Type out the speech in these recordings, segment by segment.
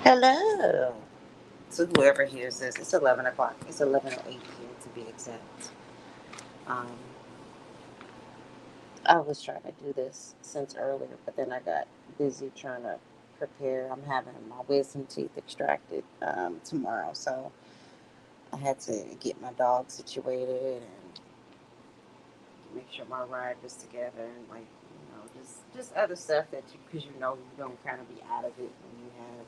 Hello. So whoever hears this, it's 11 o'clock. It's 11:08 here to be exact. Um, I was trying to do this since earlier, but then I got busy trying to prepare. I'm having my wisdom teeth extracted tomorrow, so I had to get my dog situated and make sure my ride was together and just other stuff that because you don't kind of be out of it when you have.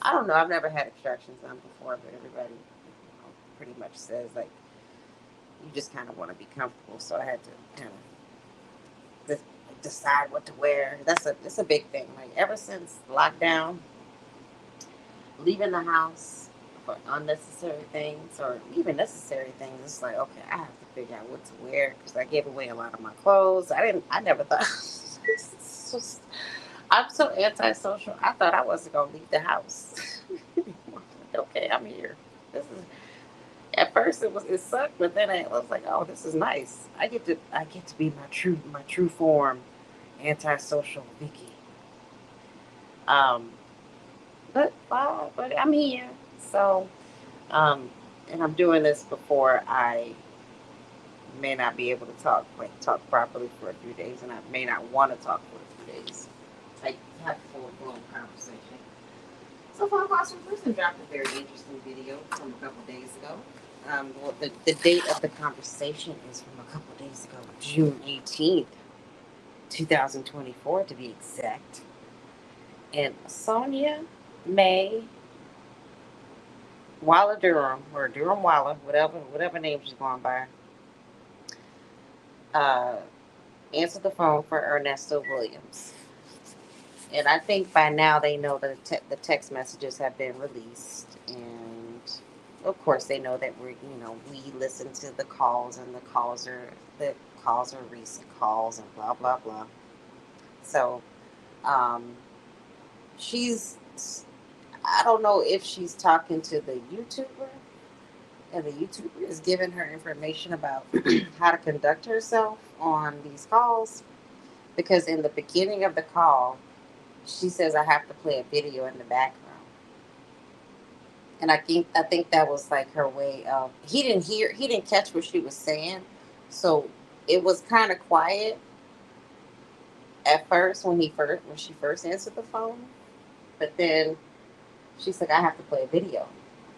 I don't know. I've never had extractions done before, but everybody pretty much says like you just kind of want to be comfortable. So I had to kind of decide what to wear. That's a big thing. Like ever since lockdown, leaving the house for unnecessary things or even necessary things, it's like okay, I have to figure out what to wear because I gave away a lot of my clothes. I never thought. It's just, I'm so antisocial. I thought I wasn't gonna leave the house. Okay, I'm here. This is At first it sucked, but then I was like, oh, this is nice. I get to be my true form, antisocial Vicky. Um, but I'm here. So um, and I'm doing this before I may not be able to talk properly for a few days, and I may not want to talk for a few days. Like have a full blown conversation. So far, Boston Person dropped a very interesting video from a couple days ago. Well, the date of the conversation is from a couple days ago, June 18th, 2024 to be exact. And Sonia May Walla Durham, or Durham Walla, whatever name she's going by, uh, answered the phone for Ernesto Williams. And I think by now they know that the text messages have been released, and of course they know that we listen to the calls, and the calls are recent calls, and blah blah blah. So um, she's I don't know if she's talking to the YouTuber, and the YouTuber is giving her information about how to conduct herself on these calls, because in the beginning of the call she says I have to play a video in the background. And I think that was like her way of he didn't catch what she was saying. So it was kind of quiet at first when she first answered the phone. But then she's like, I have to play a video.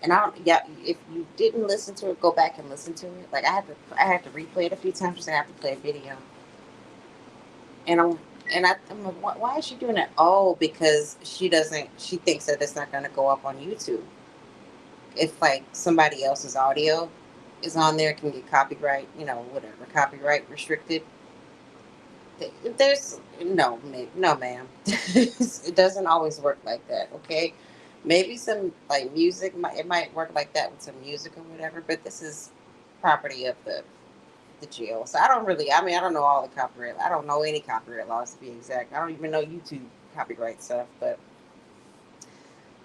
And I don't yeah, if you didn't listen to it, go back and listen to it. Like I had to replay it a few times because I have to play a video. And I'm like, why is she doing that? Oh, because she thinks that it's not gonna go up on YouTube. If like somebody else's audio is on there, it can get copyright, whatever, copyright restricted. There's no, ma'am. It doesn't always work like that. Okay, maybe some like music, it might work like that with some music or whatever. But this is property of the jail, so I don't really. I mean, I don't know all the copyright. I don't know any copyright laws to be exact. I don't even know YouTube copyright stuff, but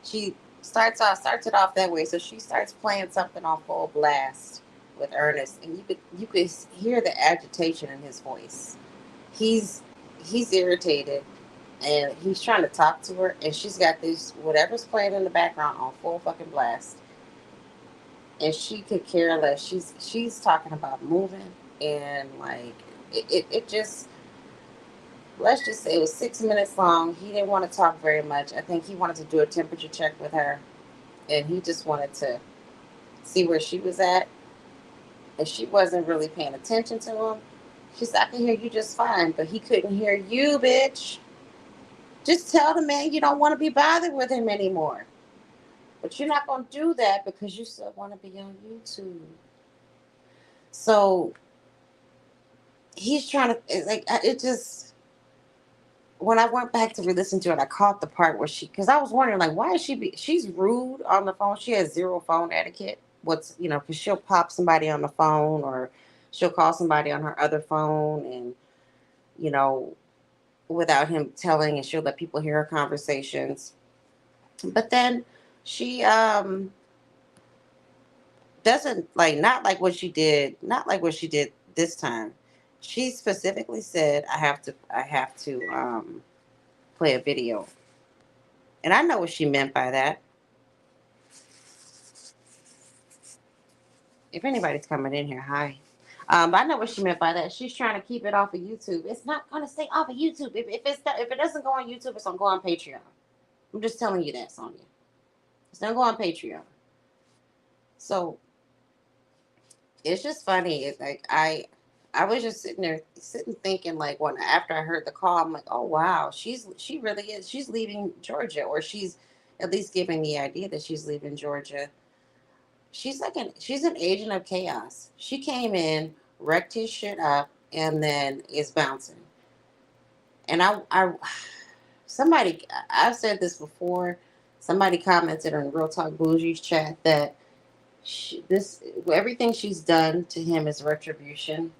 she starts it off that way. So she starts playing something on full blast with Ernest, and you could hear the agitation in his voice. He's he's irritated, and he's trying to talk to her, and she's got this whatever's playing in the background on full fucking blast, and she could care less. She's talking about moving, and like it just, let's just say it was 6 minutes long. He didn't want to talk very much. I think he wanted to do a temperature check with her, and he just wanted to see where she was at, and she wasn't really paying attention to him. She said, I can hear you just fine, but he couldn't hear you, bitch. Just tell the man you don't want to be bothered with him anymore. But you're not going to do that because you still want to be on YouTube. So he's trying to, it just, when I went back to re-listen to it, I caught the part where because I was wondering, like, why is she's rude on the phone. She has zero phone etiquette. Because she'll pop somebody on the phone, or she'll call somebody on her other phone, and, you know, without him telling, and she'll let people hear her conversations. But then she doesn't like, not like what she did this time. She specifically said I have to play a video. And I know what she meant by that. If anybody's coming in here, hi. But I know what she meant by that. She's trying to keep it off of YouTube. It's not going to stay off of YouTube. If it doesn't go on YouTube, it's going to go on Patreon. I'm just telling you that, Sonia. It's going to go on Patreon. So it's just funny. It's like I was just sitting thinking, like, when after I heard the call, I'm like, oh wow, she really is. She's leaving Georgia, or she's at least giving the idea that she's leaving Georgia. She's an agent of chaos. She came in, wrecked his shit up, and then is bouncing. And somebody, I've said this before. Somebody commented on Real Talk Bougie's chat that this everything she's done to him is retribution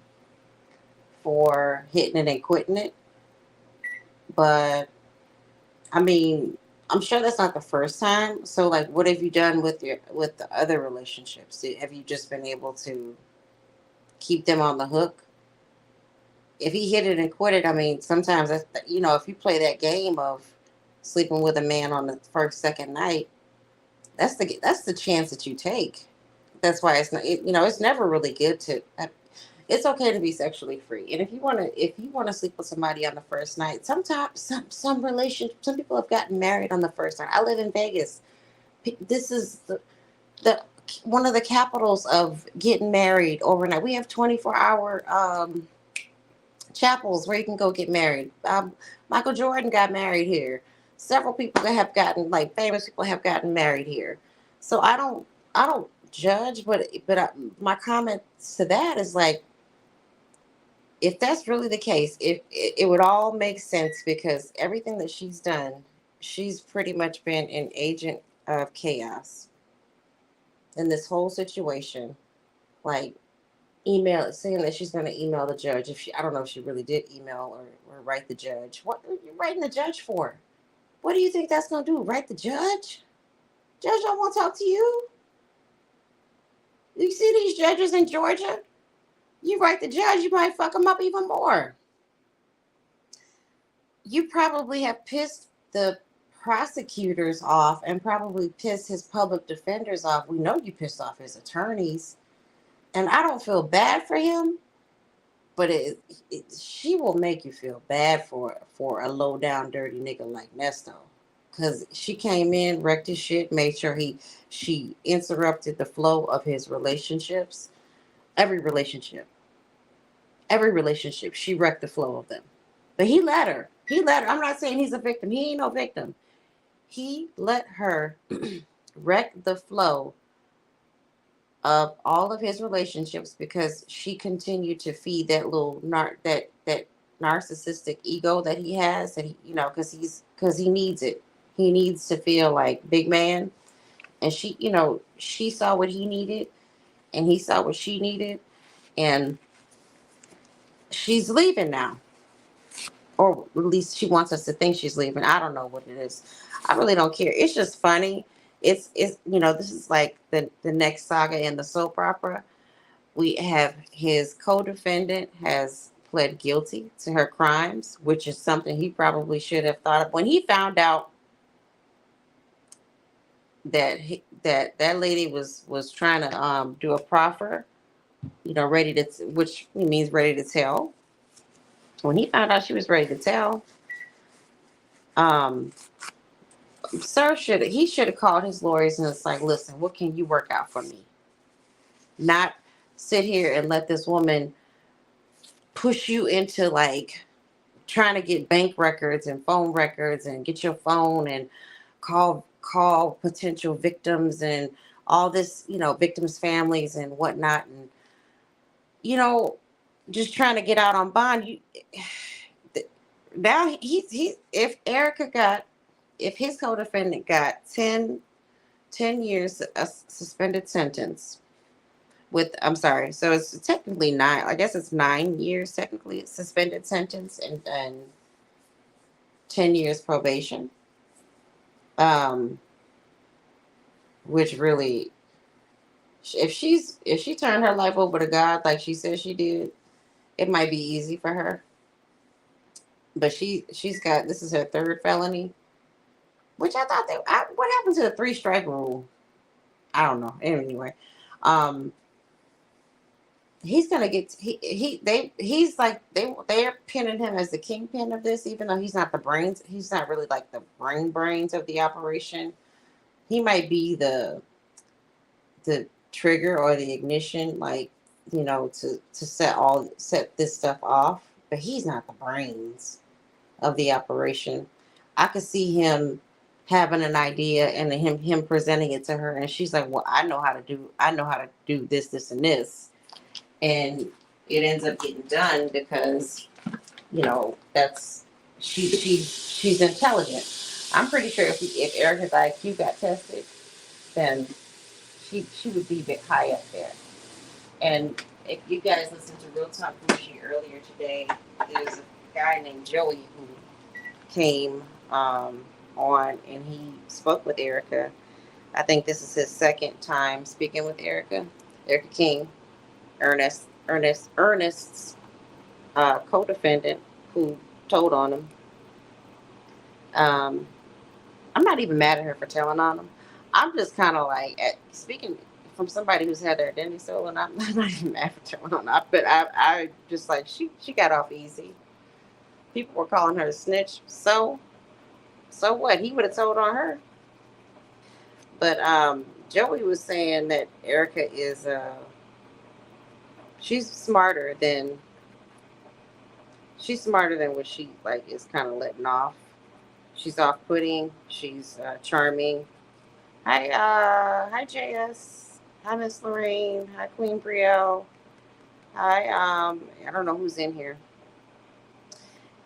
for hitting it and quitting it. But I mean, I'm sure that's not the first time. So, like, what have you done with the other relationships? Have you just been able to keep them on the hook? If he hit it and quit it, I mean, sometimes that's, if you play that game of sleeping with a man on the first second night, that's the chance that you take. That's why it's not, it's never really good to. It's okay to be sexually free, and if you want to sleep with somebody on the first night, sometimes some people have gotten married on the first night. I live in Vegas. This is the one of the capitals of getting married overnight. We have 24-hour chapels where you can go get married. Michael Jordan got married here. Several people that have gotten, like, famous people have gotten married here. So I don't judge, but my comment to that is like, if that's really the case, if it would all make sense, because everything that she's done, she's pretty much been an agent of chaos in this whole situation. Like, saying that she's going to email the judge. If she, I don't know if she really did email or write the judge. What are you writing the judge for? What do you think that's going to do? Write the judge? Judge don't want to talk to you. You see these judges in Georgia? You write the judge, you might fuck them up even more. You probably have pissed the prosecutors off and probably pissed his public defenders off. We know you pissed off his attorneys. And I don't feel bad for him, but she will make you feel bad for a low down dirty nigga like Nesto, because she came in, wrecked his shit, made sure she interrupted the flow of his relationships. Every relationship she wrecked the flow of them. But he let her. I'm not saying he's a victim. He ain't no victim. He let her wreck the flow of all of his relationships, because she continued to feed that little that narcissistic ego that he has, that because he needs it. He needs to feel like big man, and she saw what he needed, and he saw what she needed, and she's leaving now, or at least she wants us to think she's leaving. I don't know what it is. I really don't care. It's just funny. It's this is like the next saga in the soap opera. We have his co-defendant has pled guilty to her crimes, which is something he probably should have thought of when he found out that lady was trying to do a proffer, ready to, which means ready to tell. When he found out she was ready to tell, um, sir should have called his lawyers and it's like, listen, what can you work out for me? Not sit here and let this woman push you into, like, trying to get bank records and phone records and get your phone and call potential victims and all this, victims' families and whatnot, and you know just trying to get out on bond. Now he if his co-defendant got 10 years a suspended sentence, with, I'm sorry, so it's technically 9, I guess it's 9 years technically suspended sentence, and 10 years probation, um which really, if she turned her life over to God like she said she did, it might be easy for her. But she's got, this is her third felony. which I thought what happened to the three strike rule? I don't know. Anyway, um, he's gonna get he's like they're pinning him as the kingpin of this, even though he's not the brains. He's not really like the brains of the operation. He might be the trigger or the ignition, like, to set this stuff off. But he's not the brains of the operation. I could see him having an idea and him presenting it to her, and she's like, "Well, I know how to do this, this, and this," and it ends up getting done because that's she's intelligent. I'm pretty sure if Erica's IQ got tested, then she would be a bit high up there. And if you guys listened to Real Talk Gucci earlier today, there's a guy named Joey who came on and he spoke with Erica. I think this is his second time speaking with Erica. Erica King, Ernest's co-defendant who told on him. Um, I'm not even mad at her for telling on him. I'm just kind of like, speaking from somebody who's had their identity stolen, I'm not even mad for telling on her. But I just like, she got off easy. People were calling her a snitch. So what? He would have told on her. But Joey was saying that Erica is she's smarter than what she like is kind of letting off. She's off-putting. She's charming. Hi JS. Hi Miss Lorraine. Hi Queen Brielle. Hi I don't know who's in here.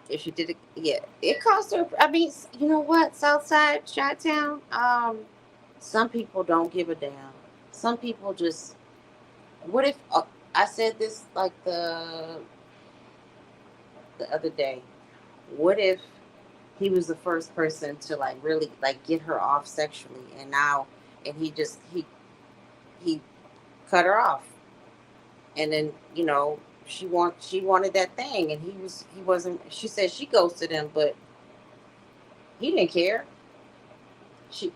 If she did it, yeah, it cost her. I mean, you know what? Southside, Chi-Town. Some people don't give a damn. Some people just. What if I said this like the other day? What if he was the first person to like really like get her off sexually, and he cut her off, and then she wanted that thing, and he wasn't. She said she ghosted him, but he didn't care. She,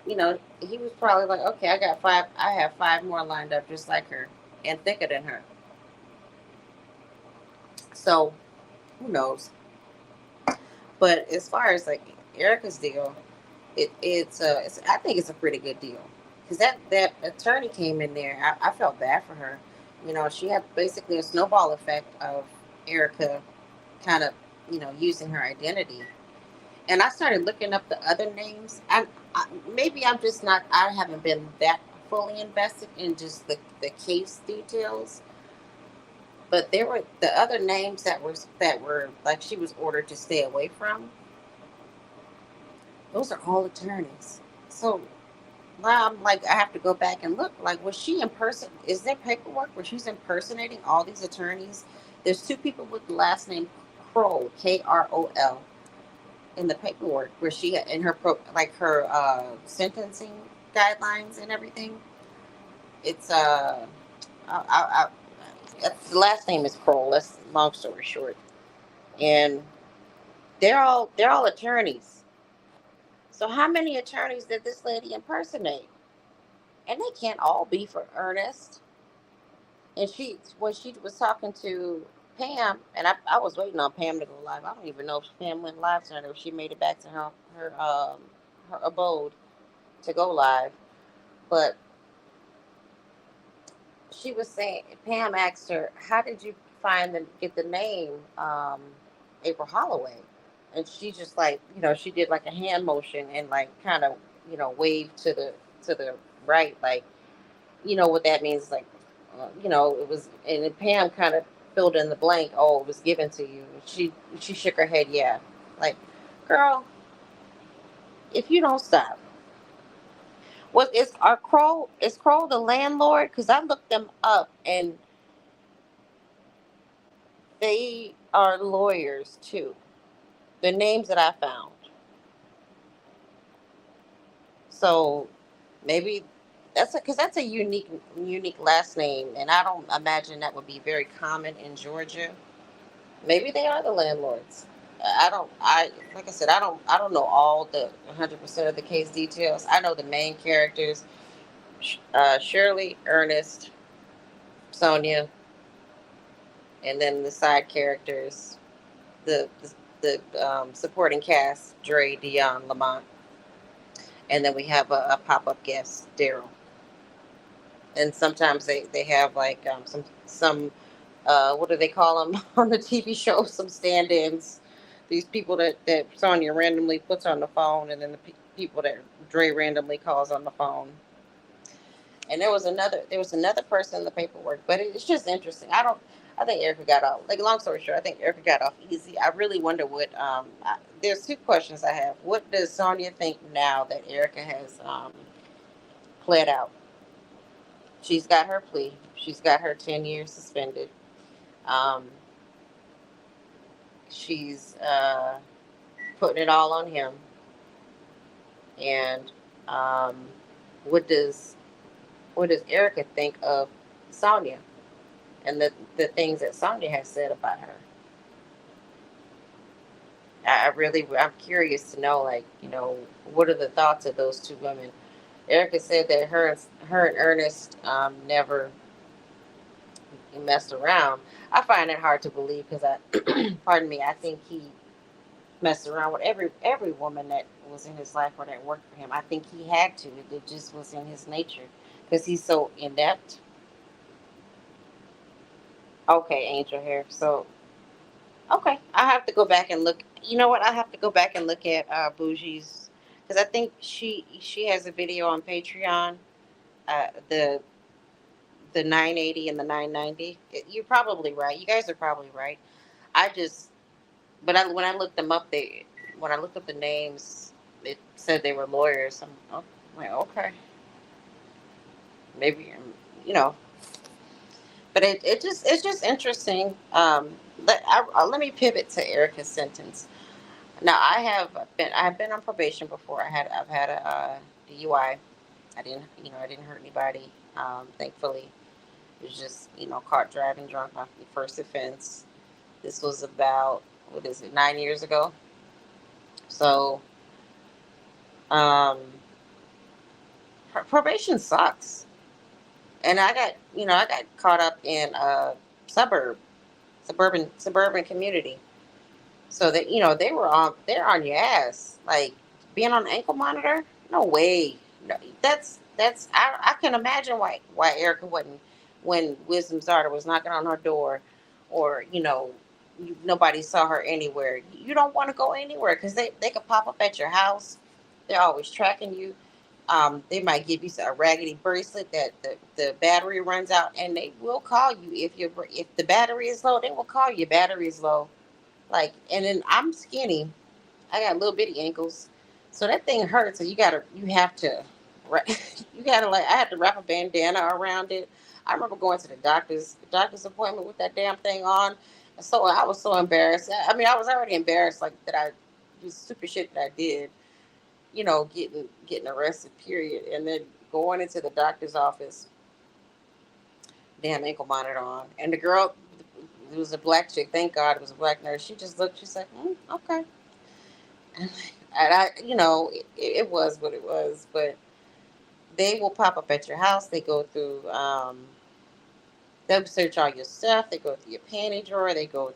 he was probably like, okay, I have five more lined up just like her and thicker than her. So who knows? But as far as like Erica's deal, I think it's a pretty good deal because that attorney came in there. I felt bad for her. She had basically a snowball effect of Erica kind of using her identity. And I started looking up the other names. Maybe I'm just not. I haven't been that fully invested in just the case details. But there were the other names that were like she was ordered to stay away from. Those are all attorneys. So now I'm like, I have to go back and look. Like, was she in person? Is there paperwork where she's impersonating all these attorneys? There's two people with the last name Kroll, Krol, in the paperwork where she in her her sentencing guidelines and everything. It's I, the last name is Kroll. That's long story short, and they're all attorneys. So how many attorneys did this lady impersonate? And they can't all be for Ernest. And when she was talking to Pam, and I was waiting on Pam to go live. I don't even know if Pam went live tonight or if she made it back to her abode to go live. But she was saying, Pam asked her, "How did you get the name April Holloway?" And she just like she did like a hand motion and like kind of waved to the right, like what that means, like it was, and then Pam kind of filled in the blank. Oh, it was given to you. She shook her head. Yeah, like, girl, if you don't stop. What is our Crow? Is Crow the landlord? Because I looked them up and they are lawyers too. The names that I found. So maybe that's a unique last name, and I don't imagine that would be very common in Georgia. Maybe they are the landlords. I don't. I like I said. I don't. I don't know all the 100% of the case details. I know the main characters: Shirley, Ernest, Sonia, and then the side characters, the supporting cast: Dre, Dion, Lamont, and then we have a pop up guest, Daryl. And sometimes they have like some what do they call them on the TV show? Some stand-ins. These people that Sonya randomly puts on the phone, and then the people that Dre randomly calls on the phone. And there was another person in the paperwork, but it's just interesting. I think Erica got off. Like long story short, I think Erica got off easy. I really wonder what. There's two questions I have. What does Sonya think now that Erica has pled out? She's got her plea. She's got her 10 years suspended. Um, she's putting it all on him. And um, what does Erica think of Sonia and the things that Sonia has said about her? I'm curious to know, like, what are the thoughts of those two women? Erica said that her and Ernest never messed around. I find it hard to believe because pardon me, I think he messed around with every woman that was in his life or that worked for him. I think he had to. It just was in his nature because he's so inept. Okay, Angel Hair. So okay, I have to go back and look. You know what? I have to go back and look at Bougie's because I think she has a video on Patreon. The 980 and the 990. You're probably right. You guys are probably right. I just when I looked them up, they when I looked up the names, it said they were lawyers. I'm like, okay, maybe you know, but it's just interesting. Let me pivot to Erica's sentence. Now I've been on probation before. I've had a DUI. I didn't hurt anybody. Thankfully, it was just caught driving drunk, my first offense. This was about, what is it, 9 years ago. So um, probation sucks, and I got caught up in a suburban community. So that they're on your ass, like being on an ankle monitor. No way. No, I can imagine why Erica wasn't when Wisdom's daughter was knocking on her door, or nobody saw her anywhere. You don't want to go anywhere because they could pop up at your house. They're always tracking you. They might give you a raggedy bracelet that the battery runs out, and they will call you if the battery is low. They will call you. Battery is low. Like, and then I'm skinny. I got little bitty ankles, so that thing hurts. So you have to, you gotta like. I had to wrap a bandana around it. I remember going to the doctor's appointment with that damn thing on. And so I was so embarrassed. I mean, I was already embarrassed, like that I do stupid shit that I did. Getting arrested. Period. And then going into the doctor's office, damn ankle monitor on, and the girl. It was a black chick. Thank God it was a black nurse. She just looked. She's like, okay. And it was what it was. But they will pop up at your house. They go through. They'll search all your stuff. They go through your panty drawer. They go.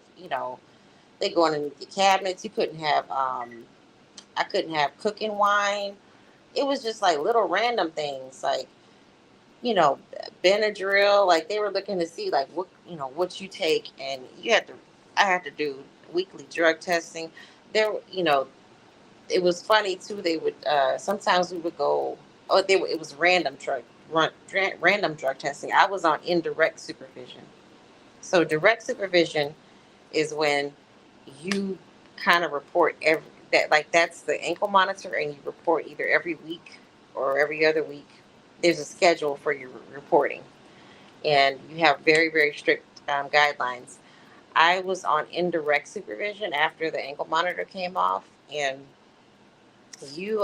They go in your cabinets. You couldn't have. I couldn't have cooking wine. It was just like little random things, like you know, Benadryl. Like they were looking to see like what you take, and I had to do weekly drug testing. There, it was funny too. They would sometimes we would go. Oh, it was random drug testing. I was on indirect supervision. So direct supervision is when you kind of report that's the ankle monitor, and you report either every week or every other week. There's a schedule for your reporting, and you have very very strict guidelines. I was on indirect supervision after the ankle monitor came off, and you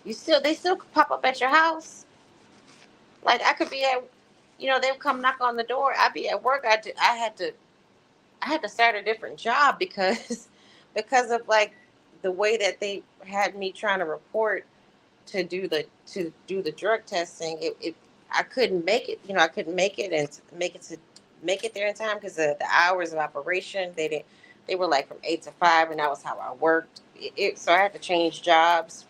they still pop up at your house. Like I could be at, they would come knock on the door. I'd be at work. I had to start a different job because because of like the way that they had me trying to report to do the drug testing. It I couldn't make it. You know, I couldn't make it and make it there in time because the hours of operation they didn't. They were like from 8 to 5, and that was how I worked. So I had to change jobs.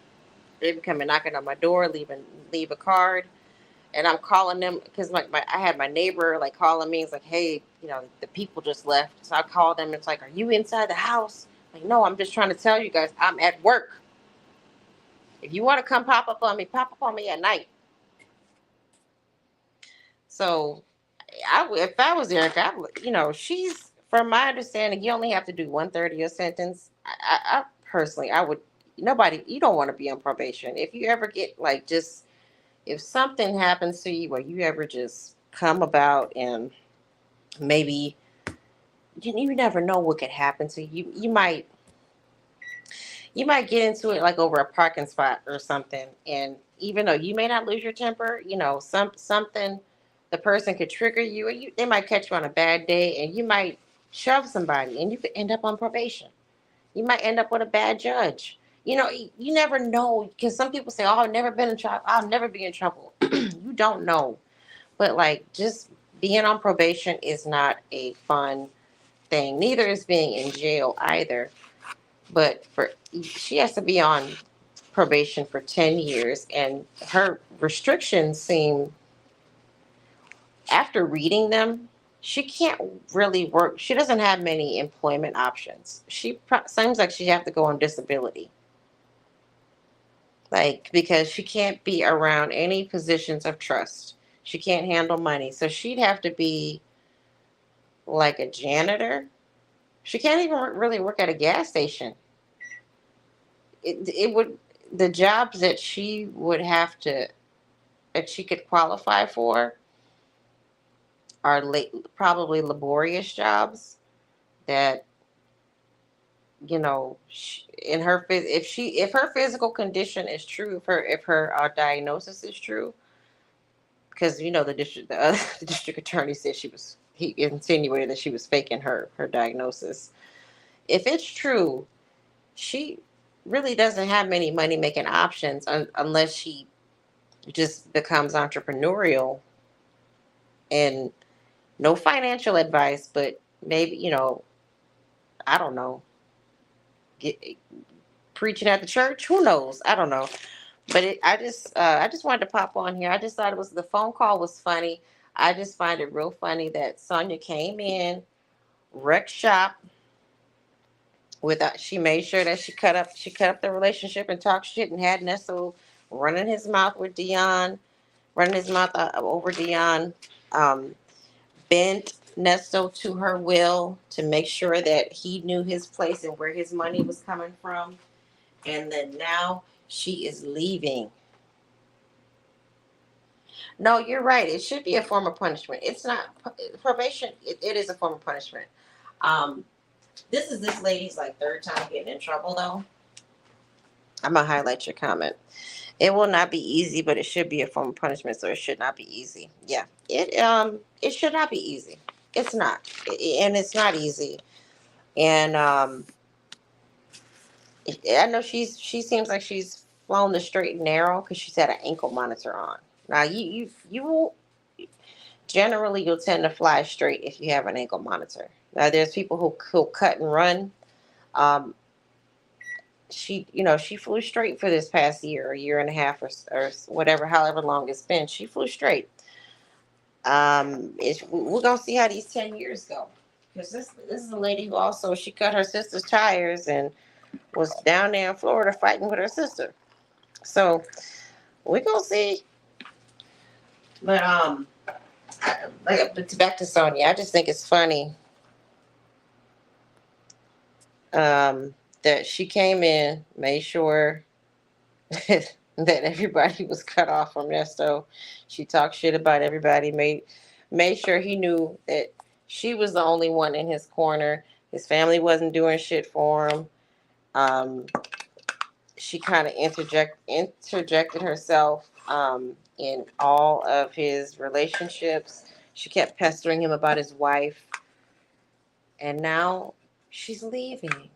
They would come and knocking on my door, leave a card, and I'm calling them because I had my neighbor like calling me. It's like, hey, you know, the people just left. So I called them. It's like, are you inside the house? Like, no, I'm just trying to tell you guys I'm at work. If you want to come pop up on me at night. So, if I was Erica, you know, she's from my understanding, you only have to do 1/3 of your sentence. I personally, I would nobody. You don't want to be on probation. If you ever get like just if something happens to you, where you ever just come about and maybe you never know what could happen to you. You might get into it like over a parking spot or something, and even though you may not lose your temper, you know, something the person could trigger you, and they might catch you on a bad day, and you might shove somebody, and you could end up on probation. You might end up with a bad judge. You know, you never know because some people say, "Oh, I've never been in trouble. I'll never be in trouble." You don't know, but like just being on probation is not a fun thing. Neither is being in jail either. But for she has to be on probation for 10 years, and her restrictions seem, after reading them, she can't really work. She doesn't have many employment options. Seems like she have to go on disability, like because she can't be around any positions of trust. She can't handle money, so she'd have to be like a janitor. She can't even really work at a gas station. It would the jobs that she would have to that she could qualify for are probably laborious jobs that in her if her physical condition is true, if her diagnosis is true, because the district attorney said he insinuated that she was faking her diagnosis. If it's true, she really doesn't have many money making options unless she just becomes entrepreneurial, and no financial advice, but maybe, I don't know, get, preaching at the church. Who knows? I don't know. But I just wanted to pop on here. I just thought the phone call was funny. I just find it real funny that Sonia came in, wrecked shop. She made sure that she cut up the relationship and talked shit and had Nesto running his mouth with Dion, running his mouth over Dion. Um, Bent Nesto to her will to make sure that he knew his place and where his money was coming from. And then now she is leaving. No, you're right. It should be a form of punishment. It's not probation. It is a form of punishment. Um, this is this lady's like third time getting in trouble though. I'm gonna highlight your comment. It will not be easy, but it should be a form of punishment, so it should not be easy. Yeah, it should not be easy. It's not, and it's not easy. And I know she seems like she's flown the straight and narrow because she's had an ankle monitor on. Now you will generally you'll tend to fly straight if you have an ankle monitor. Now there's people who cut and run. Um, she flew straight for this past year and a half, or whatever, however long it's been. She flew straight. We're gonna see how these 10 years go, because this is a lady who also she cut her sister's tires and was down there in Florida fighting with her sister. So we're gonna see. But back to Sonya. I just think it's funny that she came in, made sure that everybody was cut off from Nesto. She talked shit about everybody, made sure he knew that she was the only one in his corner. His family wasn't doing shit for him. Um, she kind of interjected herself in all of his relationships. She kept pestering him about his wife, and now she's leaving.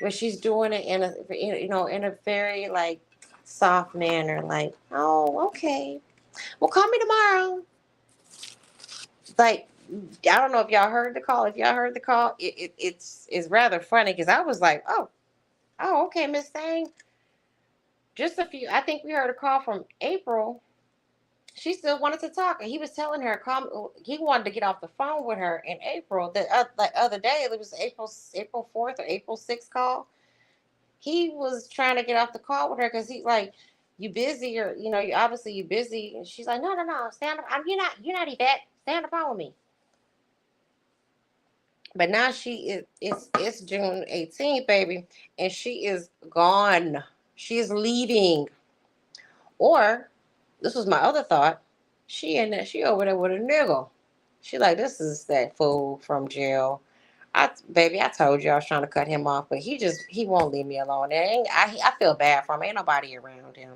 but she's doing it in a, in a very like soft manner, like, oh, okay, well, call me tomorrow. Like, I don't know if y'all heard the call. If y'all heard the call, it's rather funny because I was like, oh, okay, Miss Thang. Just a few. I think we heard a call from April. She still wanted to talk, and he was telling her, "Come." He wanted to get off the phone with her in April. The other day, it was April 4th or April 6th call. He was trying to get off the call with her because he's like, "You busy, or you obviously you busy." And she's like, "No, stand up. You're not Yvette. Stay on the phone with me." But now it's June 18th, baby, and she is gone. She is leaving. Or this was my other thought. She over there with a nigga. She like, this is that fool from jail. Baby, I told you I was trying to cut him off, but he won't leave me alone. I feel bad for him. Ain't nobody around him.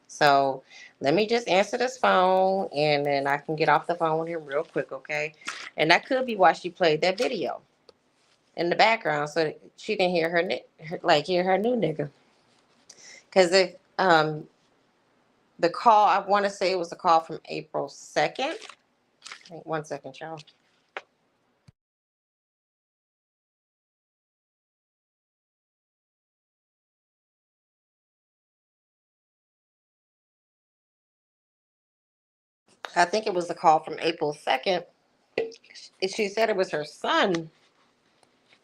So let me just answer this phone, and then I can get off the phone with him real quick, okay? And that could be why she played that video in the background, so she didn't hear hear her new nigga. Because if the call, I want to say it was a call from April 2nd. Wait 1 second, y'all. I think it was a call from April 2nd. She said it was her son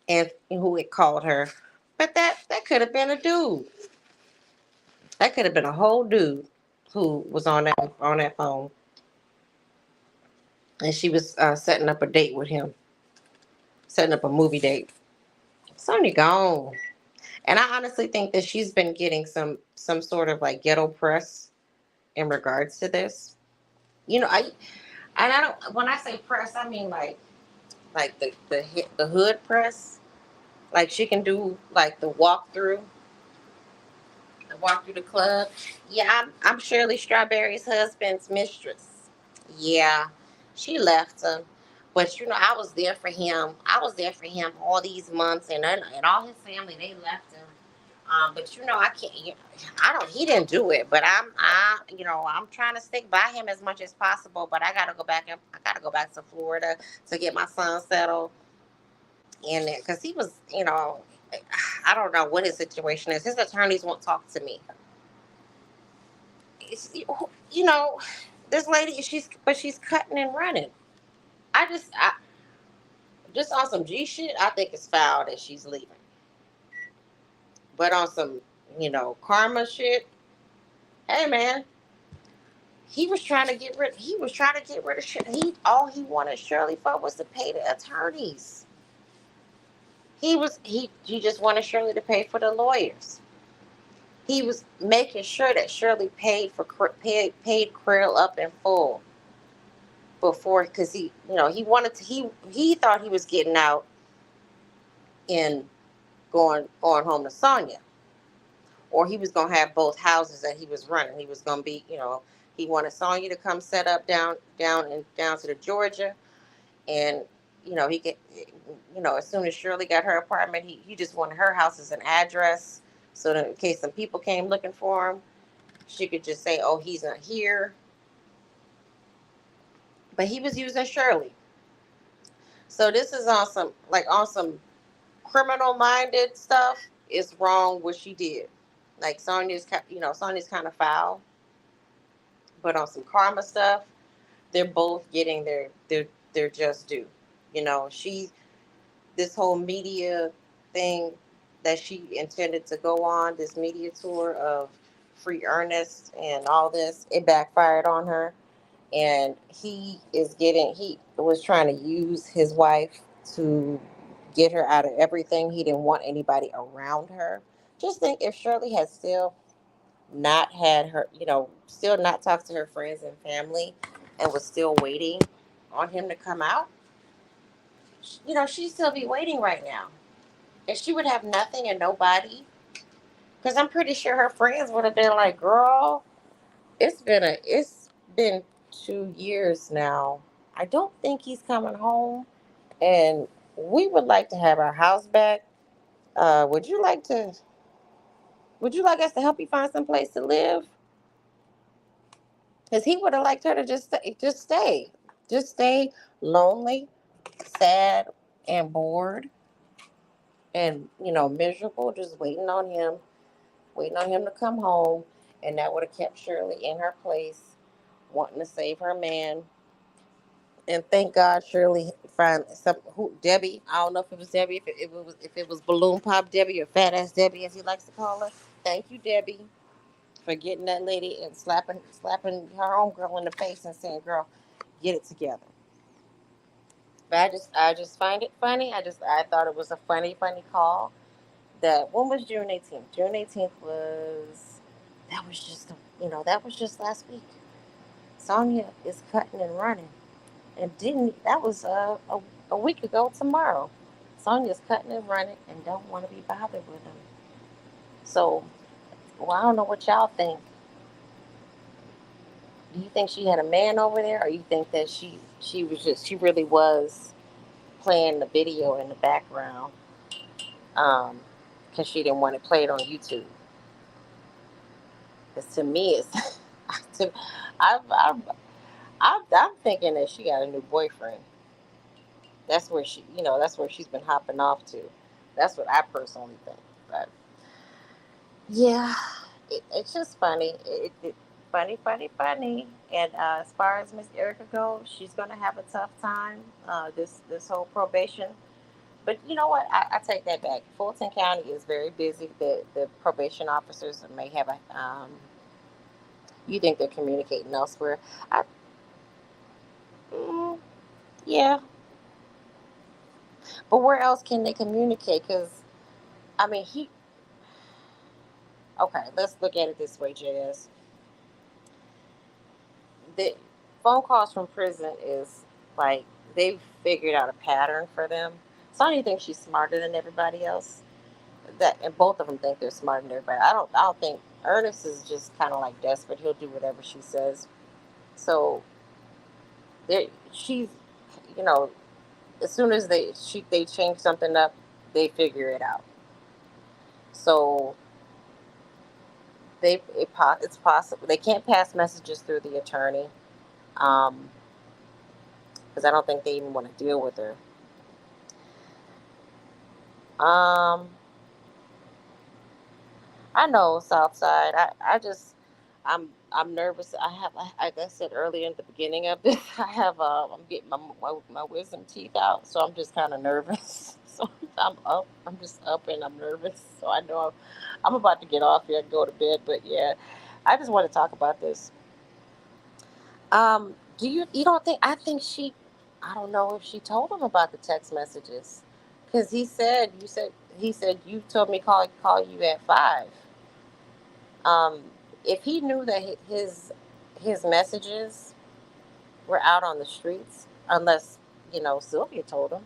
and who had called her, but that could have been a dude. That could have been a whole dude who was on that phone, and she was setting up a date with him, setting up a movie date. Sonya gone, and I honestly think that she's been getting some sort of like ghetto press in regards to this. I and I don't. When I say press, I mean like the hood press. Like she can do like the walk through the club. Yeah, I'm Shirley Strawberry's husband's mistress. Yeah, she left him, but I was there for him. I was there for him all these months, and all his family they left him. But I can't. I don't. He didn't do it, but I'm trying to stick by him as much as possible. But I gotta go back. I gotta go back to Florida to get my son settled in it because he was. I don't know what his situation is. His attorneys won't talk to me. It's, you know, this lady, she's cutting and running. I just on some G shit. I think it's foul that she's leaving, but on some karma shit. Hey man, He was trying to get rid of shit. All he wanted Shirley for was to pay the attorneys. He just wanted Shirley to pay for the lawyers. He was making sure that Shirley paid Krill up in full before, because he wanted to he thought he was getting out and going home to Sonya, or he was gonna have both houses that he was running. He was gonna be he wanted Sonya to come set up down to the Georgia, and he get as soon as Shirley got her apartment, he just wanted her house as an address, so that in case some people came looking for him, she could just say, oh, he's not here. But he was using Shirley. So this is on some criminal minded stuff. It's wrong what she did. Like Sonya's kind of foul, but on some karma stuff, they're both getting their just due. She this whole media thing that she intended to go on, this media tour of Free Ernest and all this, it backfired on her. And he was trying to use his wife to get her out of everything. He didn't want anybody around her. Just think if Shirley had still not had her, still not talked to her friends and family and was still waiting on him to come out, she'd still be waiting right now. And she would have nothing and nobody. Because I'm pretty sure her friends would have been like, girl, it's been 2 years now. I don't think he's coming home. And we would like to have our house back. Would you like to? Would you like us to help you find some place to live? Because he would have liked her to just stay lonely, sad, and bored, and miserable, just waiting on him to come home, and that would have kept Shirley in her place, wanting to save her man. And thank God Shirley found some who Debbie. I don't know if it was Debbie, if it was Balloon Pop Debbie or Fat Ass Debbie as he likes to call her. Thank you, Debbie, for getting that lady and slapping her homegirl in the face and saying, "Girl, get it together." But I just find it funny. I thought it was a funny call. That when was June 18th? June 18th was that was just last week. Sonya is cutting and running. And didn't that was a week ago tomorrow. Sonya's cutting and running and don't want to be bothered with him. So, well, I don't know what y'all think. Do you think she had a man over there, or you think that she really was playing the video in the background, because she didn't want to play it on YouTube? Because to me, it's to, I'm thinking that she got a new boyfriend. That's where she's been hopping off to. That's what I personally think. But yeah, it's just funny. Funny. And as far as Miss Erica goes, she's gonna have a tough time this whole probation. But you know what? I take that back. Fulton County is very busy. The probation officers may have a you think they're communicating elsewhere? I, mm, yeah, but where else can they communicate? Because I mean, okay, let's look at it this way, JS. The phone calls from prison is like they've figured out a pattern for them. So I don't even think she's smarter than everybody else. That and both of them think they're smarter than everybody. I don't think Ernest is just kind of like desperate. He'll do whatever she says. So she's, you know, as soon as they change something up, they figure it out. So it's possible they can't pass messages through the attorney, um, because I don't think they even want to deal with her. Um, I know Southside. I'm nervous. Like I said earlier in the beginning of this, I'm getting my wisdom teeth out, so I'm just kind of nervous. So I'm up. I'm just up and I'm nervous. So I know I'm about to get off here and go to bed. But yeah, I just want to talk about this. Do you don't think I think she? I don't know if she told him about the text messages, because he said you told me call you at 5. Um, if he knew that his messages were out on the streets, unless Sylvia told him,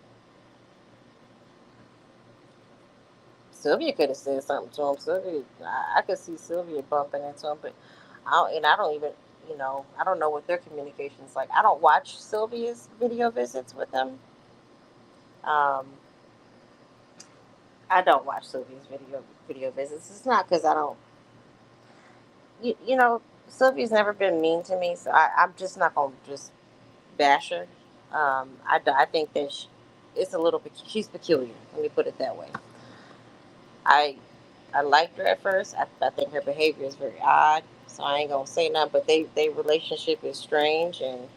Sylvia could have said something to him. I could see Sylvia bumping into him, but I don't even, I don't know what their communication's like. I don't watch Sylvia's video visits with them. Um, I don't watch Sylvia's video visits. It's not because I don't, you know, Sylvia's never been mean to me, so I'm just not gonna just bash her. I think that it's a little she's peculiar. Let me put it that way. I I liked her at first. I think her behavior is very odd, so I ain't gonna say nothing. But they relationship is strange, and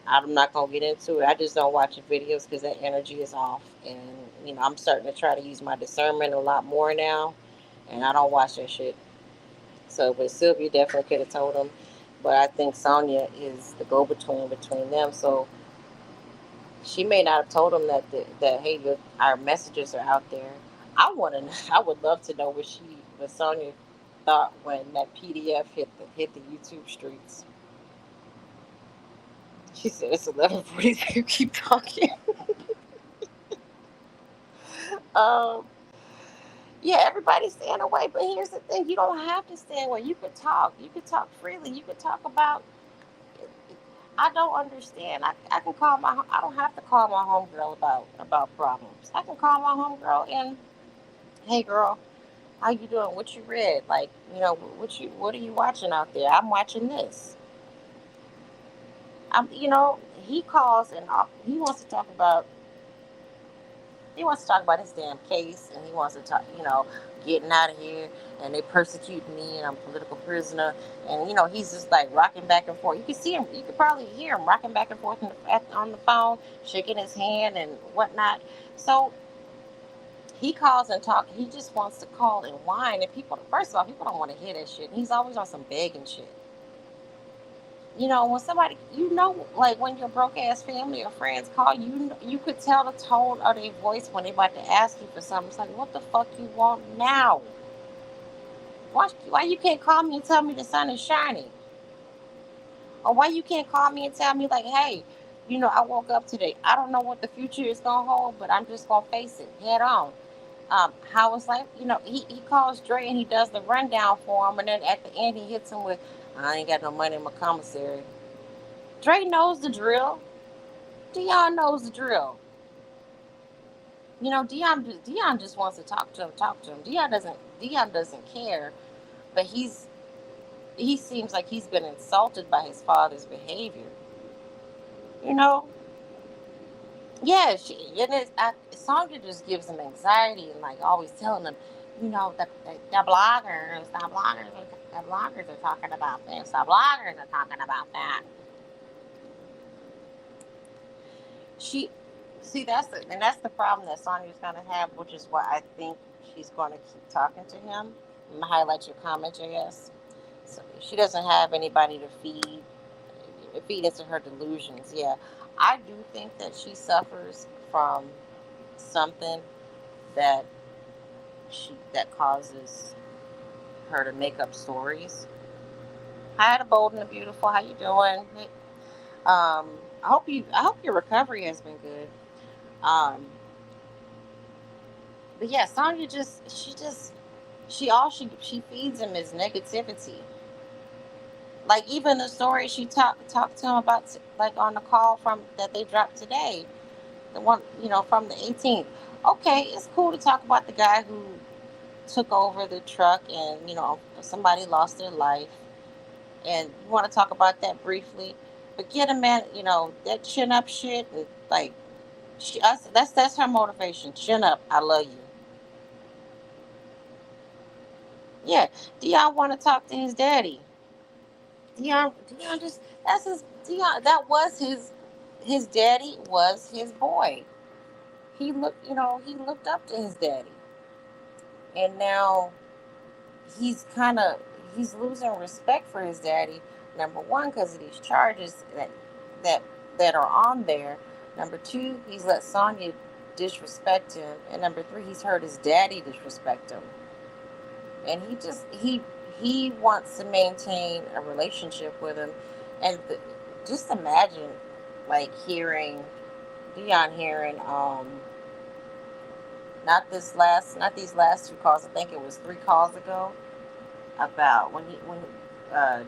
I'm not gonna get into it. I just don't watch the videos because that energy is off, and I'm starting to try to use my discernment a lot more now, and I don't watch that shit. So, but Sylvia definitely could have told him, but I think Sonia is the go between them. So she may not have told him that hey, our messages are out there. I would love to know what Sonia thought when that PDF hit the YouTube streets. She said it's 11:42. Keep talking. um, yeah, everybody's staying away, but here's the thing: you don't have to stay away. You could talk. You could talk freely. You could talk about. I don't understand. I can call my. I don't have to call my homegirl about problems. I can call my homegirl and Hey girl, how you doing? What you read? Like, what are you watching out there? I'm watching this. He calls and he wants to talk about his damn case, and he wants to talk, getting out of here, and they persecuting me, and I'm a political prisoner, and he's just like rocking back and forth. You can see him, you could probably hear him rocking back and forth on the phone, shaking his hand and whatnot. So he calls and talk. He just wants to call and whine, and people, first of all, people don't want to hear that shit. He's always on some begging shit. When somebody, like when your broke ass family or friends call you, you could tell the tone of their voice when they about to ask you for something. It's like, what the fuck you want now? Why you can't call me and tell me the sun is shining? Or why you can't call me and tell me like, hey, I woke up today. I don't know what the future is gonna hold, but I'm just gonna face it head on. How it's like, he calls Dre and he does the rundown for him, and then at the end he hits him with, I ain't got no money in my commissary. Dre knows the drill. Dion knows the drill. Dion just wants to talk to him, talk to him. Dion doesn't care, but he seems like he's been insulted by his father's behavior. You know? Yeah, and Sandra just gives him anxiety and like always telling him, the bloggers are talking about this, the bloggers are talking about that. She See, that's the problem that Sonya's gonna have, which is why I think she's gonna keep talking to him. I'm gonna highlight your comment, JS. So she doesn't have anybody to feed into her delusions. Yeah, I do think that she suffers from something that that causes her to make up stories. Hi, the bold and the beautiful. How you doing? Hey, I hope your recovery has been good. Um, but yeah, Sonya she feeds him is negativity. Like even the story she talked to him about, like on the call from that they dropped today, the one from the 18th. Okay, it's cool to talk about the guy who took over the truck and somebody lost their life, and you want to talk about that briefly. But get a man, that chin up shit, and like that's her motivation. Chin up, I love you. Yeah, Dion want to talk to his daddy. Dion just that's his Dion. That was his daddy was his boy. He looked up to his daddy, and now he's kind of he's losing respect for his daddy. Number one, because of these charges that that are on there. Number two, he's let Sonya disrespect him, and number three, he's heard his daddy disrespect him, and he wants to maintain a relationship with him, and just imagine like hearing not these last two calls. I think it was three calls ago about when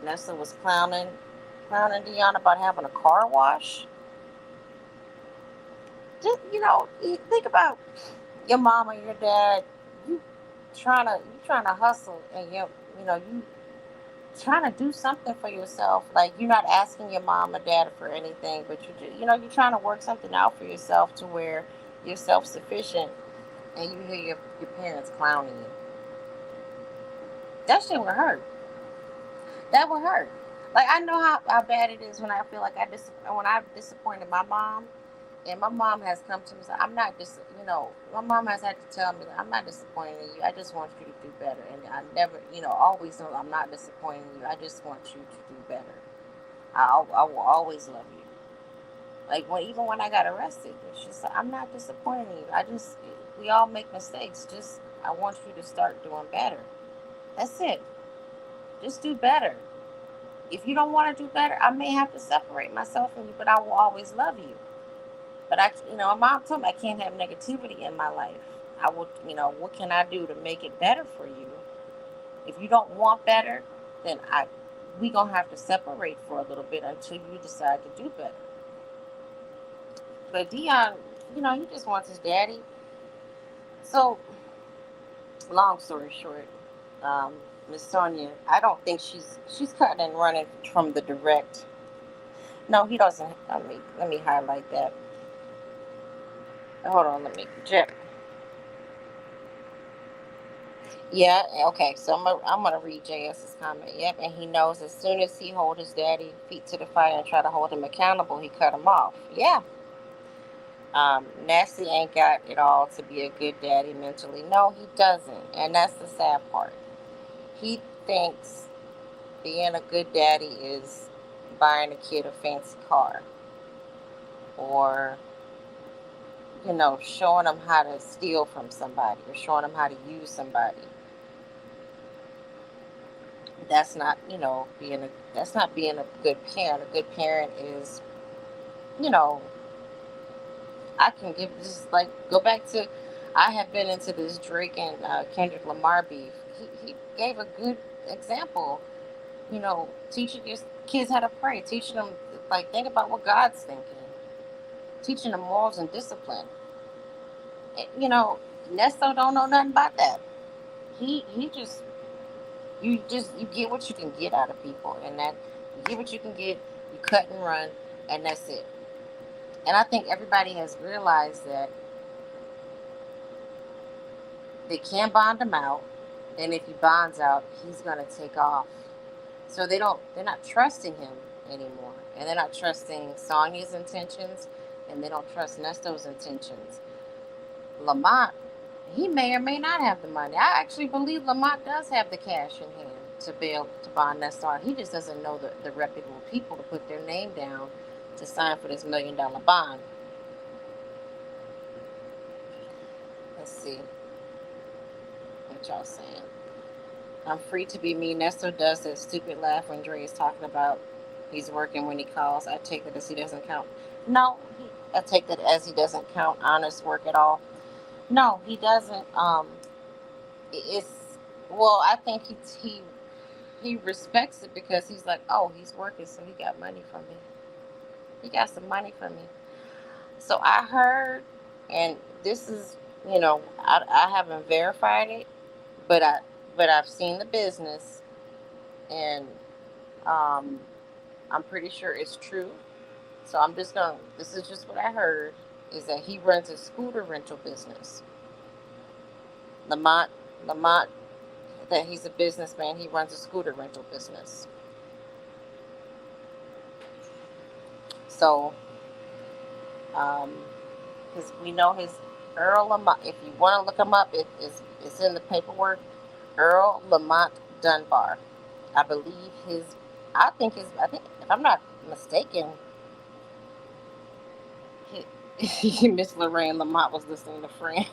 Nesto was clowning Dion about having a car wash. Just you think about your mom or your dad. You you trying to hustle, and you trying to do something for yourself. Like you're not asking your mom or dad for anything, but you're trying to work something out for yourself to where you're self sufficient, and you hear your parents clowning you. That shit would hurt. That would hurt. Like I know how bad it is when I feel like when I've disappointed my mom, and my mom has come to me and said, I'm not my mom has had to tell me that I'm not disappointing you. I just want you to do better. And I never, always know I'm not disappointing you. I just want you to do better. I will always love you. Like even when I got arrested, she said, I'm not disappointing you. We all make mistakes. Just I want you to start doing better. That's it. Just do better. If you don't want to do better, I may have to separate myself from you, but I will always love you. But my mom told me I can't have negativity in my life. I will, what can I do to make it better for you? If you don't want better, then we gonna have to separate for a little bit until you decide to do better. But Dion, he just wants his daddy. So long story short, um, Miss Sonia, I don't think she's cutting and running from the direct. No, he doesn't. Let me highlight that. Hold on, let me check. Yeah, okay. So I'm gonna read JS's comment. Yep, and he knows as soon as he hold his daddy feet to the fire and try to hold him accountable, he cut him off. Yeah. Nasty ain't got it all to be a good daddy mentally. No, he doesn't, and that's the sad part. He thinks being a good daddy is buying a kid a fancy car or showing them how to steal from somebody or showing them how to use somebody. That's not being a good parent. A good parent is, you know, I can give just like go back to I have been into this Drake and Kendrick Lamar beef. He gave a good example. Teaching your kids how to pray, teaching them like think about what God's thinking, teaching them morals and discipline. Nesto don't know nothing about that. He you get what you can get out of people, and that you get what you can get. You cut and run, and that's it. And I think everybody has realized that they can bond him out, and if he bonds out, he's gonna take off. So they're not trusting him anymore, and they're not trusting Sonya's intentions, and they don't trust Nesto's intentions. Lamont, he may or may not have the money. I actually believe Lamont does have the cash in hand to be able to bond Nesto out. He just doesn't know the reputable people to put their name down to sign for this $1 million bond. Let's see what y'all saying. I'm free to be me. Nesto does that stupid laugh when Dre is talking about he's working when he calls. I take it as he doesn't count. No, I take that as he doesn't count honest work at all. No, he doesn't. It's well, I think he respects it because he's like, oh, he's working, so he got money from me. He got some money from me. So I heard, and this is, I haven't verified it, but I've seen the business, and um, I'm pretty sure it's true. So I'm just gonna. This is just what I heard is that he runs a scooter rental business. Lamont, Lamont, that he's a businessman. He runs a scooter rental business. So, because we know his Earl Lamont. If you want to look him up, it's in the paperwork. Earl Lamont Dunbar. I believe his. I think if I'm not mistaken, Miss Lorraine Lamont was listening to Fran.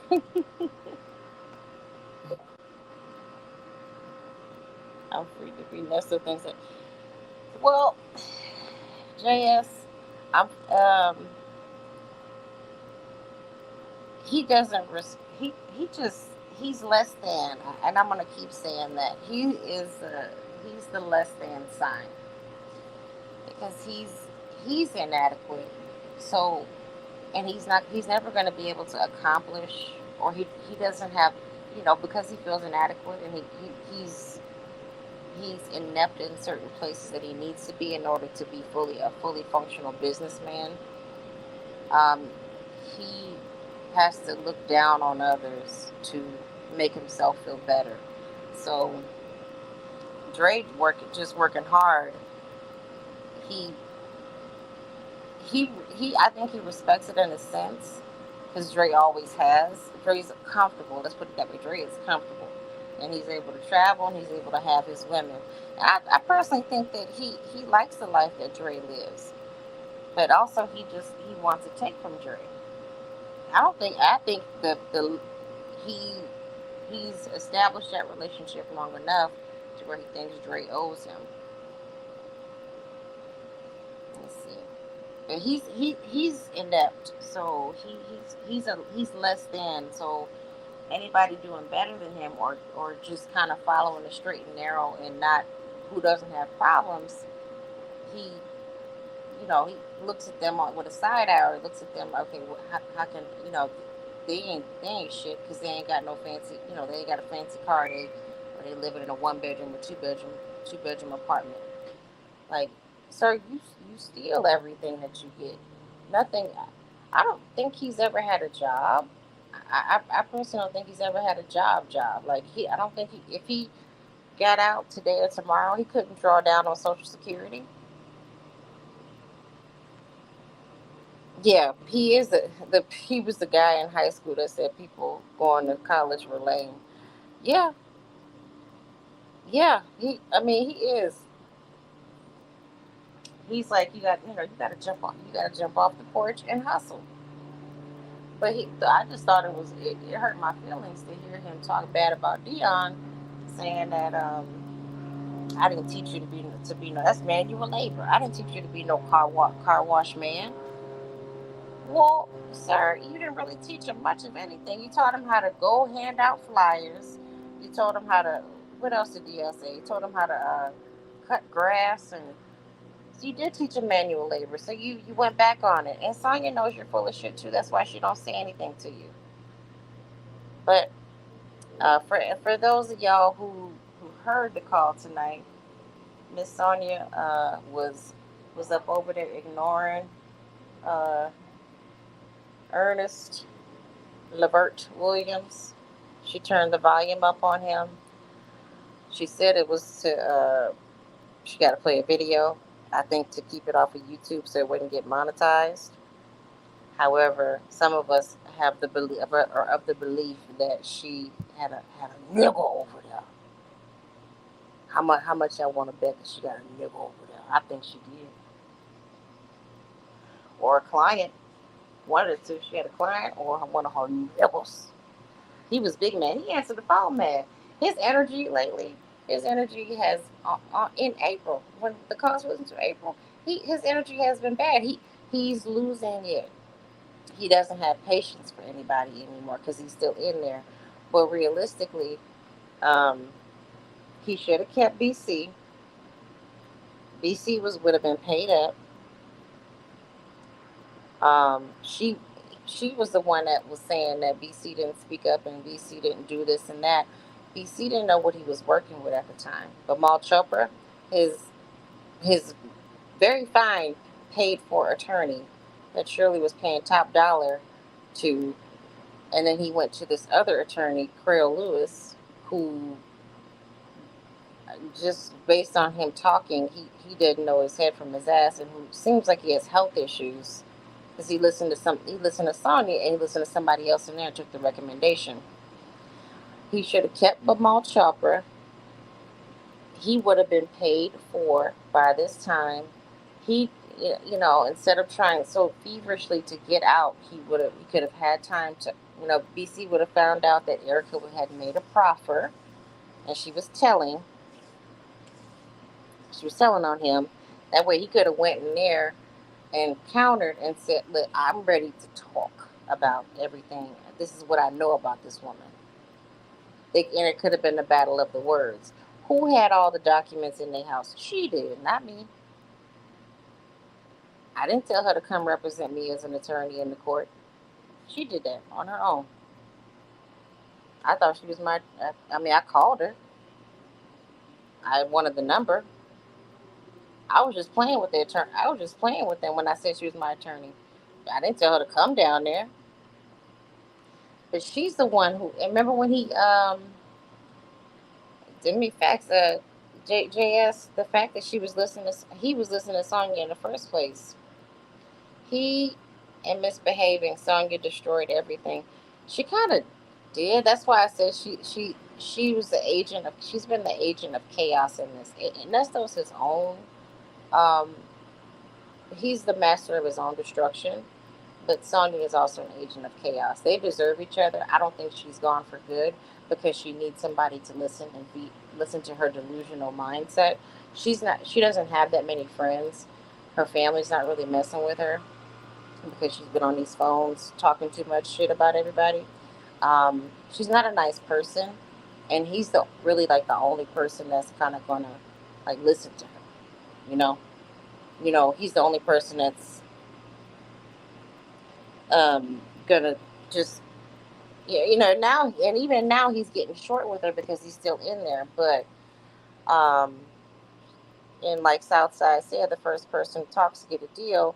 I'm free to be Nesto thinks that. Well, JS, I'm he doesn't he just he's less than, and I'm gonna keep saying that he's the less than sign because he's inadequate. So and he's never going to be able to accomplish or he doesn't have because he feels inadequate and he's inept in certain places that he needs to be in order to be fully functional businessman. um, he has to look down on others to make himself feel better. So Dre working hard. he he I think he respects it in a sense because Dre always has. Dre's comfortable. Let's put it that way. Dre is comfortable, and he's able to travel, and he's able to have his women. I personally think that he likes the life that Dre lives, but also he wants to take from Dre. I think the he he's established that relationship long enough to where he thinks Dre owes him. Let's see. But he's inept, so he's less than. So anybody doing better than him, or just kind of following the straight and narrow, and not who doesn't have problems, he he looks at them with a side eye, or looks at them, okay, how can they ain't shit because they ain't got no fancy, they ain't got a fancy car. They living in a 1 bedroom or two bedroom apartment. Like, sir, you steal everything that you get. Nothing. I don't think he's ever had a job. I personally don't think he's ever had a job. Like, I don't think if he got out today or tomorrow, he couldn't draw down on Social Security. Yeah, he was the guy in high school that said people going to college were lame. Yeah, yeah. I mean, he is. He's like, you got to jump off. You got to jump off the porch and hustle. But I just thought it hurt my feelings to hear him talk bad about Dion, saying that I didn't teach you to be no, that's manual labor. I didn't teach you to be no car wash man. Well, sir, you didn't really teach him much of anything. You taught him how to go hand out flyers. You told him how to. What else did DL say? You told him how to cut grass, and so you did teach him manual labor. So you went back on it. And Sonya knows you're full of shit too. That's why she don't say anything to you. But for those of y'all who heard the call tonight, Miss Sonya was up over there ignoring uh, Ernest Williams. She turned the volume up on him. She said it was she got to play a video, I think, to keep it off of YouTube so it wouldn't get monetized. However, some of us have the belief or of the belief that she had a nigga over there. How much I want to bet that she got a nigga over there? I think she did, or a client. One of the two. She had a client or one of her niggas. He was big man. He answered the phone man. His energy lately, his energy has in April when the calls was into April. His energy has been bad. He's losing it. He doesn't have patience for anybody anymore because he's still in there. But realistically, um, he should have kept BC. BC would have been paid up. She was the one that was saying that BC didn't speak up and BC didn't do this and that. BC didn't know what he was working with at the time. But Mal Chopra, his his very fine paid for attorney that Shirley was paying top dollar to, and then he went to this other attorney, Crail Lewis, who just based on him talking, he didn't know his head from his ass, and who seems like he has health issues because he listened to Sonya and he listened to somebody else in there and took the recommendation. He should have kept Bimal Chopra. He would have been paid for by this time. He, instead of trying so feverishly to get out, he could have had time to, BC would have found out that Erica had made a proffer, and she was telling on him. That way he could have went in there and countered and said, "Look, I'm ready to talk about everything. This is what I know about this woman." And it could have been the battle of the words. Who had all the documents in their house? She did, not me. I didn't tell her to come represent me as an attorney in the court. She did that on her own. I thought she was I called her. I wanted the number. I was just playing with the attorney. I was just playing with them when I said she was my attorney. I didn't tell her to come down there. But she's the one who. And remember when didn't me fax JS the fact that he was listening to Sonya in the first place. He and misbehaving, Sonya destroyed everything. She kind of did. That's why I said she was the agent of. She's been the agent of chaos in this. And Nesto's his own. Um, he's the master of his own destruction. But Sonya is also an agent of chaos. They deserve each other. I don't think she's gone for good because she needs somebody to listen to her delusional mindset. She doesn't have that many friends. Her family's not really messing with her because she's been on these phones talking too much shit about everybody. She's not a nice person, and he's really like the only person that's kind of gonna like listen to her. You know, he's the only person that's gonna just Yeah, now, and even now he's getting short with her because he's still in there. But um, and like Southside said, the first person who talks to get a deal,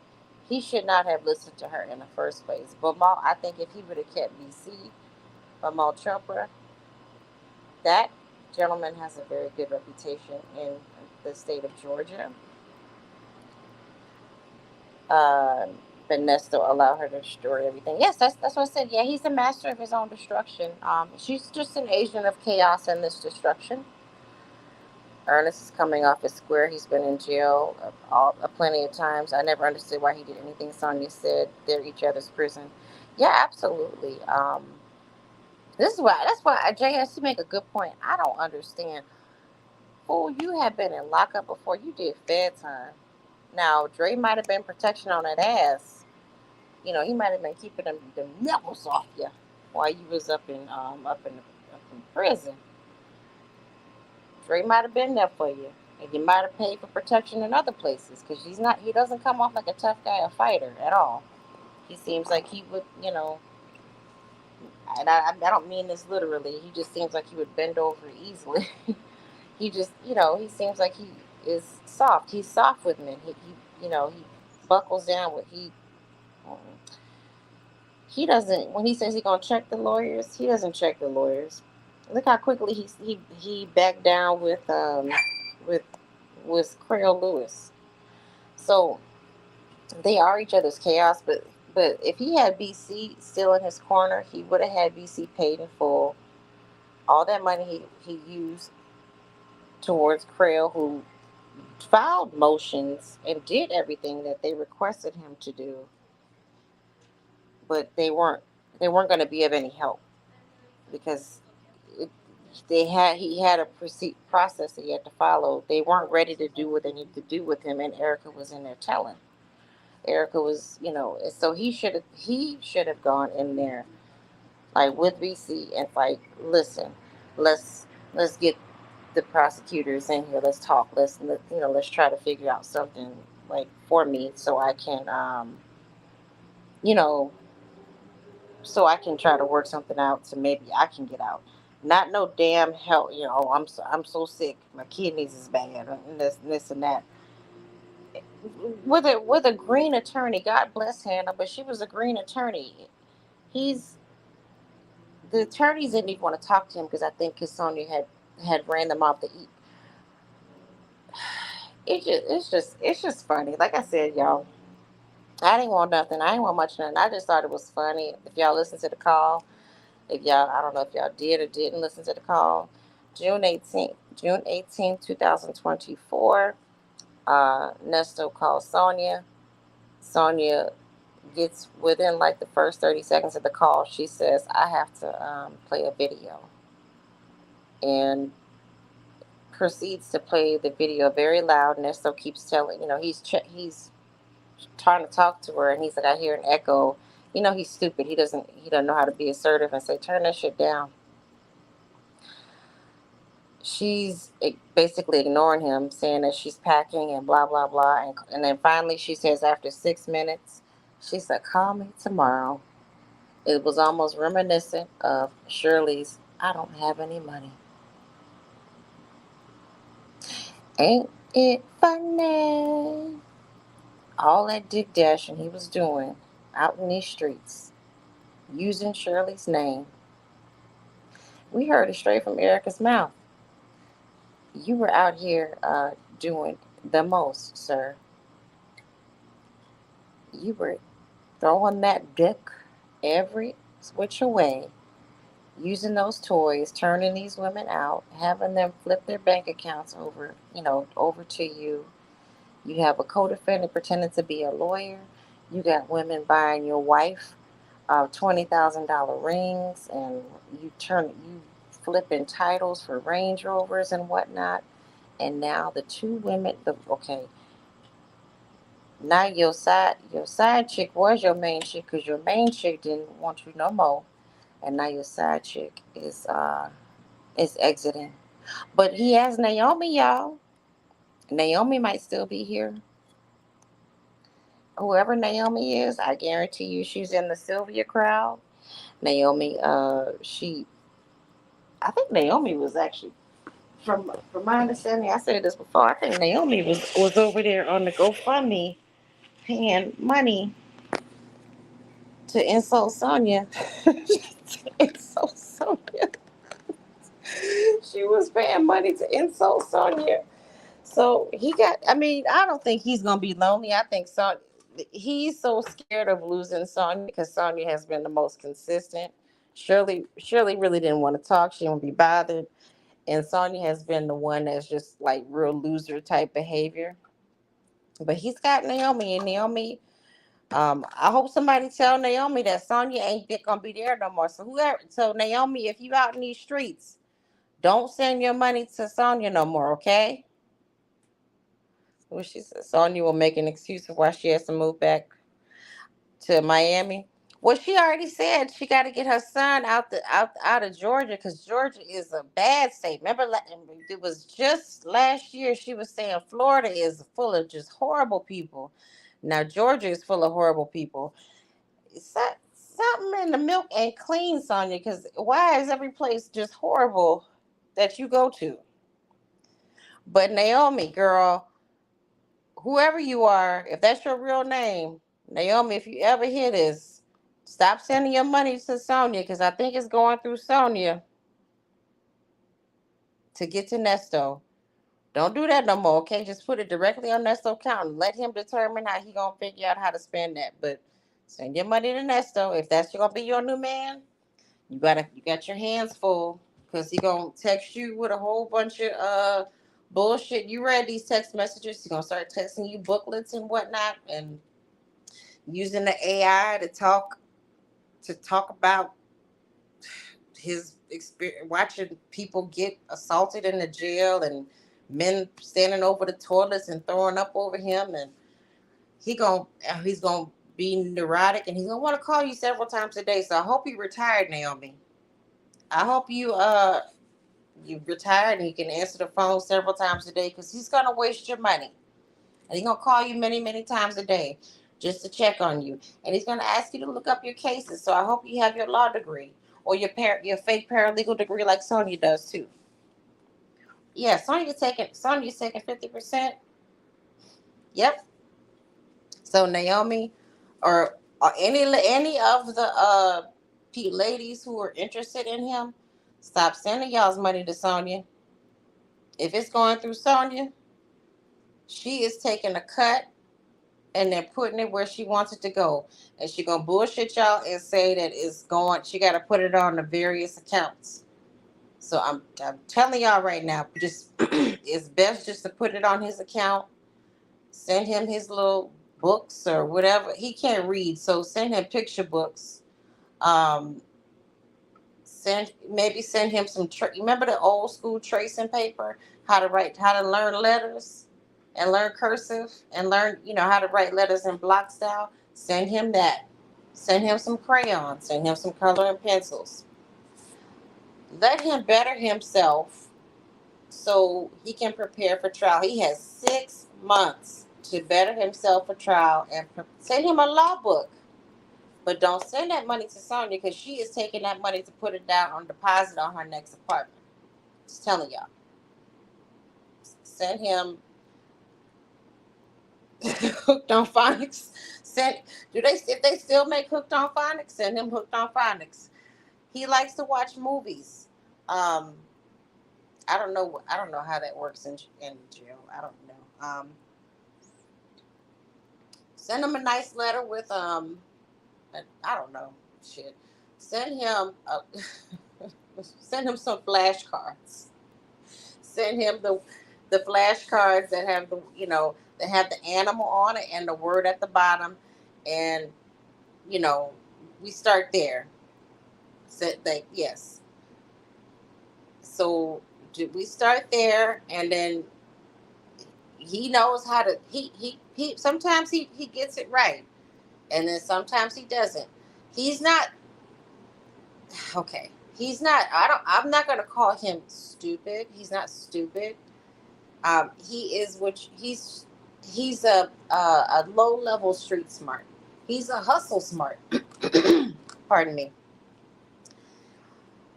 he should not have listened to her in the first place. But Mal, I think if he would have kept BC or Mal Trumper, that gentleman has a very good reputation in the state of Georgia. Uh, but Nesto allowed her to destroy everything. Yes, that's what I said. Yeah, he's the master of his own destruction. She's just an agent of chaos and this destruction. Ernest is coming off his square. He's been in jail plenty of times. I never understood why he did anything. Sonia said they're each other's prison. Yeah, absolutely. This is why. That's why JS, you make a good point. I don't understand. Fool, you have been in lockup before you did Fed time. Now Dre might have been protection on that ass. He might have been keeping them nipples off you while you was up in prison. Dre might have been there for you, and you might have paid for protection in other places because he doesn't come off like a tough guy, a fighter at all. He seems like he would, and I don't mean this literally. He just seems like he would bend over easily. He just, he seems like he is soft. He's soft with men. He buckles down with he doesn't. When he says he's gonna check the lawyers, he doesn't check the lawyers. Look how quickly he backed down with Craig Lewis. So they are each other's chaos. But if he had BC still in his corner, he would have had BC paid in full. All that money he used towards Craig, who filed motions and did everything that they requested him to do, but they weren't going to be of any help because it, he had a process that he had to follow. They weren't ready to do what they needed to do with him, and Erica was in there telling. Erica was, so he should have gone in there like with BC and like, listen, let's let's get the prosecutors in here. Let's talk. Let's try to figure out something like for me so I can you know so I can try to work something out so maybe I can get out. Not no damn hell, oh, I'm so sick. My kidneys is bad and this and that. With a green attorney, God bless Hannah, but she was a green attorney. He's the attorneys didn't even want to talk to him because I think Sonia had ran them off the eat. It's just funny. Like I said, y'all, I didn't want nothing. I didn't want much nothing. I just thought it was funny. If y'all listened to the call, if y'all, I don't know if y'all did or didn't listen to the call. June 18th, 2024. Nesto calls Sonia. Sonia gets within like the first 30 seconds of the call. She says, "I have to play a video," and proceeds to play the video very loud. Nesto keeps telling, he's trying to talk to her, and he's like, "I hear an echo." He's stupid. He doesn't know how to be assertive and say, "Turn that shit down." She's basically ignoring him, saying that she's packing and blah blah blah, and then finally she says after 6 minutes, she said, "Call me tomorrow." It was almost reminiscent of Shirley's "I don't have any money." Ain't it funny? All that dick dashing he was doing out in these streets, using Shirley's name. We heard it straight from Erica's mouth. You were out here doing the most, sir. You were throwing that dick every which way, using those toys, turning these women out, having them flip their bank accounts over to you. You have a co-defendant pretending to be a lawyer. You got women buying your wife $20,000 rings, and you flipping titles for Range Rovers and whatnot. And now the two women, okay, now your side chick was your main chick because your main chick didn't want you no more, and now your side chick is exiting. But he has Naomi, y'all. Naomi might still be here. Whoever Naomi is, I guarantee you she's in the Sylvia crowd. Naomi, I think Naomi was actually, from my understanding, I said this before. I think Naomi was over there on the GoFundMe paying money to insult Sonya. To insult Sonya. She was paying money to insult Sonya. So he got. I mean, I don't think he's gonna be lonely. I think he's so scared of losing Sonya because Sonya has been the most consistent. Shirley really didn't want to talk. She didn't be bothered, and Sonya has been the one that's just like real loser type behavior. But he's got Naomi, and Naomi. I hope somebody tell Naomi that Sonya ain't gonna be there no more. So Naomi, if you out in these streets, don't send your money to Sonya no more, okay? Well, she said Sonya will make an excuse of why she has to move back to Miami. Well, she already said she got to get her son out of Georgia because Georgia is a bad state. Remember, it was just last year she was saying Florida is full of just horrible people. Now Georgia is full of horrible people. Something in the milk ain't clean, Sonya. Because why is every place just horrible that you go to? But Naomi, girl, whoever you are, if that's your real name, Naomi, if you ever hear this, stop sending your money to Sonya because I think it's going through Sonya to get to Nesto. Don't do that no more, okay? Just put it directly on Nesto account and let him determine how he gonna figure out how to spend that. But send your money to Nesto. If that's gonna be your new man, you got your hands full because he gonna text you with a whole bunch of bullshit. You read these text messages, he's gonna start texting you booklets and whatnot and using the AI to talk about his experience watching people get assaulted in the jail and men standing over the toilets and throwing up over him and he's gonna be neurotic and he's gonna want to call you several times a day. So I hope you retired, Naomi. I hope you retired and you can answer the phone several times a day because he's gonna waste your money. And he's gonna call you many, many times a day just to check on you. And he's gonna ask you to look up your cases. So I hope you have your law degree or your fake paralegal degree like Sonya does too. Yeah, Sonya's taking 50%. Yep. So Naomi or any of the ladies who are interested in him, stop sending y'all's money to Sonya. If it's going through Sonya, she is taking a cut and they're putting it where she wants it to go. And she gonna bullshit y'all and say that it's going. She got to put it on the various accounts. So I'm telling y'all right now, just it's best just to put it on his account. Send him his little books or whatever. He can't read, so send him picture books. Um, send him some. Remember the old school tracing paper? How to learn letters, and learn cursive, and learn how to write letters in block style. Send him that. Send him some crayons. Send him some coloring pencils. Let him better himself so he can prepare for trial. He has 6 months to better himself for trial and send him a law book. But don't send that money to Sonya because she is taking that money to put it down on deposit on her next apartment. Just telling y'all. Send him Hooked on Phonics. Send do they if they still make Hooked on Phonics? Send him Hooked on Phonics. He likes to watch movies. Um, I don't know how that works in jail. I don't know. Send him a nice letter with I don't know shit. Send him send him some flashcards. Send him the flashcards that have the animal on it and the word at the bottom, and you know we start there. Said that yes. So we start there, and then he knows how to. He sometimes he gets it right, and then sometimes he doesn't. He's not okay. He's not. I'm not gonna call him stupid. He's not stupid. He is which he's a low level street smart. He's a hustle smart. Pardon me.